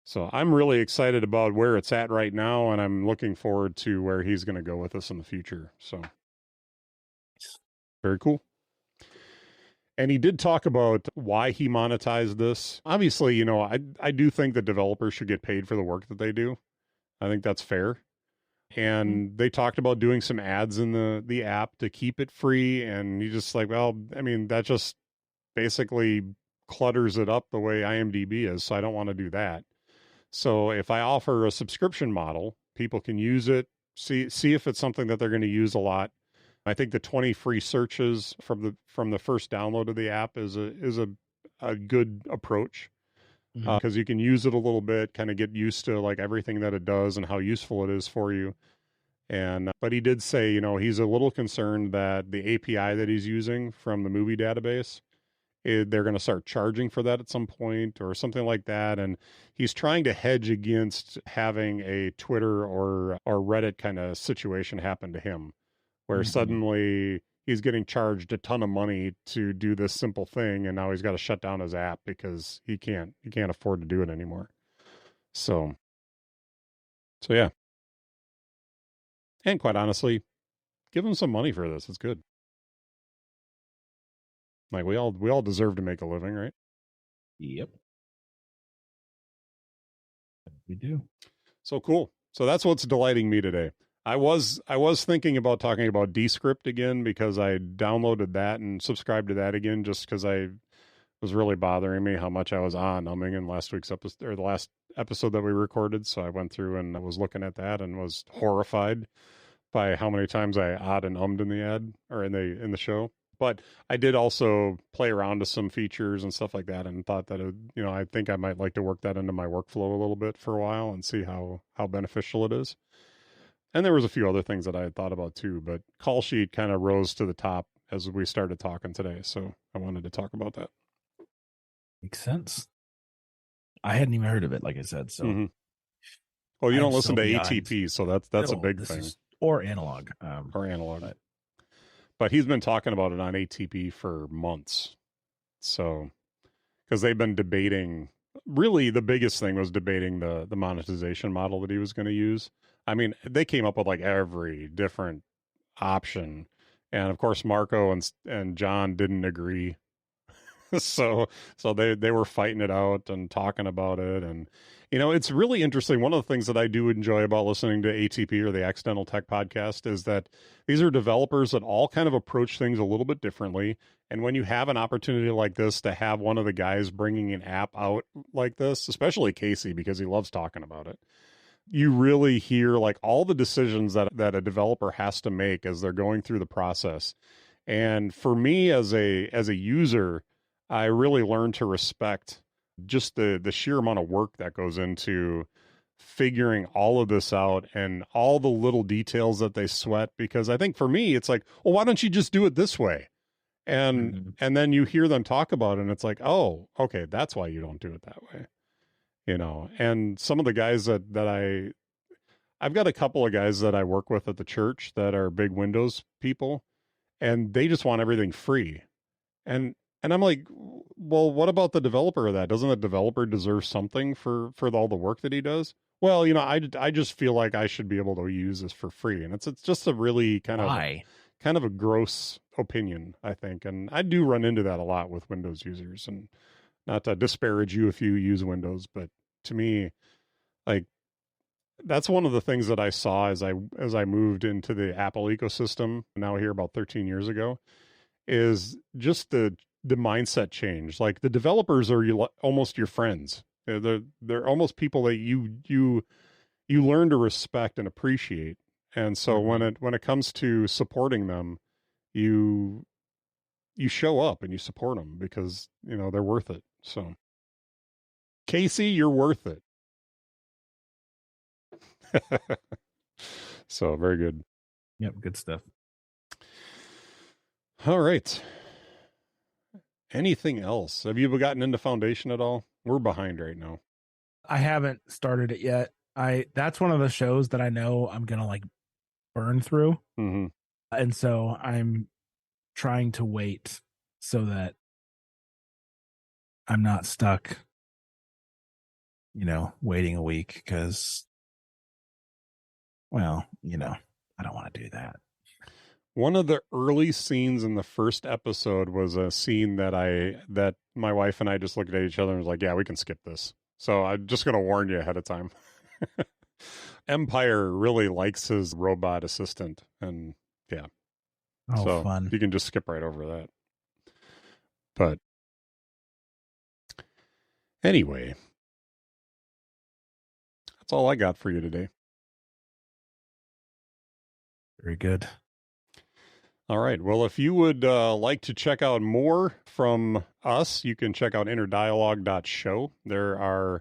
So I'm really excited about where it's at right now, and I'm looking forward to where he's going to go with us in the future. So very cool. And he did talk about why he monetized this. Obviously, you know, I do think that developers should get paid for the work that they do. I think that's fair. And they talked about doing some ads in the app to keep it free. And you just like, well, I mean, that just basically clutters it up the way IMDb is. So I don't want to do that. So if I offer a subscription model, people can use it, see if it's something that they're going to use a lot. I think the 20 free searches from the first download of the app is a good approach, because you can use it a little bit, kind of get used to like everything that it does and how useful it is for you. And but he did say, you know, he's a little concerned that the API that he's using from the movie database, they're going to start charging for that at some point or something like that. And he's trying to hedge against having a Twitter or Reddit kind of situation happen to him, where suddenly he's getting charged a ton of money to do this simple thing, and now he's got to shut down his app because he can't afford to do it anymore. So yeah. And quite honestly, give him some money for this. It's good. Like we all deserve to make a living, right? Yep. We do. So cool. So that's what's delighting me today. I was thinking about talking about Descript again because I downloaded that and subscribed to that again just because I was really bothering me how much I was umming in last week's episode or the last episode that we recorded. So I went through and I was looking at that and was horrified by how many times I and ummed in the ad or in the show. But I did also play around with some features and stuff like that, and thought that I think I might like to work that into my workflow a little bit for a while and see how beneficial it is. And there was a few other things that I had thought about too, but Call Sheet kind of rose to the top as we started talking today, so I wanted to talk about that. Makes sense. I hadn't even heard of it, like I said. So, well, you don't listen to ATP, so that's a big thing. Or analog, But he's been talking about it on ATP for months. So, because they've been debating, really the biggest thing was debating the monetization model that he was going to use. I mean, they came up with like every different option. And of course, Marco and John didn't agree. so they were fighting it out and talking about it. And, you know, it's really interesting. One of the things that I do enjoy about listening to ATP or the Accidental Tech Podcast is that these are developers that all kind of approach things a little bit differently. And when you have an opportunity like this to have one of the guys bringing an app out like this, especially Casey, because he loves talking about it, you really hear like all the decisions that a developer has to make as they're going through the process. And for me as a user, I really learned to respect just the sheer amount of work that goes into figuring all of this out and all the little details that they sweat. Because I think for me, it's like, well, why don't you just do it this way? And then you hear them talk about it and it's like, oh, okay, that's why you don't do it that way. You know, and some of the guys that I've got a couple of guys that I work with at the church that are big Windows people, and they just want everything free. And I'm like, well, what about the developer of that? Doesn't the developer deserve something for all the work that he does? Well, you know, I just feel like I should be able to use this for free. And it's just a really kind of a gross opinion, I think. And I do run into that a lot with Windows users, and not to disparage you if you use Windows, but to me, like, that's one of the things that I saw as I moved into the Apple ecosystem now here about 13 years ago, is just the mindset change. Like the developers are almost your friends. They're almost people that you learn to respect and appreciate. And so when it comes to supporting them, you show up and you support them because, you know, they're worth it. So Casey, you're worth it. So very good. Yep, good stuff. All right. Anything else? Have you gotten into Foundation at all? We're behind right now. I haven't started it yet. That's one of the shows that I know I'm gonna like burn through. Mm-hmm. And so I'm trying to wait so that I'm not stuck, waiting a week because, well, I don't want to do that. One of the early scenes in the first episode was a scene that my wife and I just looked at each other and was like, yeah, we can skip this. So I'm just going to warn you ahead of time. Empire really likes his robot assistant, and yeah. Oh, so fun. You can just skip right over that. But anyway, that's all I got for you today. Very good. All right. Well, if you would like to check out more from us, you can check out innerdialogue.show. I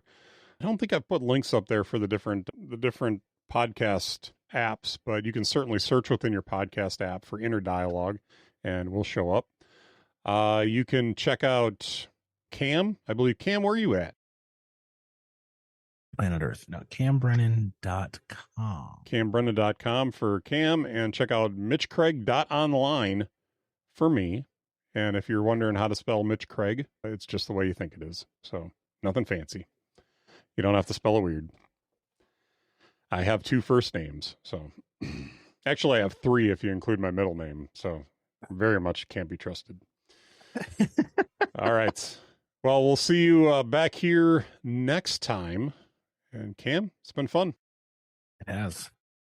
don't think I've put links up there for the different podcast apps, but you can certainly search within your podcast app for Inner Dialogue and we'll show up. You can check out Cam. I believe, Cam, where are you at? Planet Earth. No, CamBrennan.com. CamBrennan.com for Cam, and check out MitchCraig.online for me. And if you're wondering how to spell Mitch Craig, it's just the way you think it is. So nothing fancy. You don't have to spell it weird. I have 2 first names. So actually I have 3 if you include my middle name. So very much can't be trusted. All right. Well, we'll see you back here next time. And Cam, it's been fun. It has.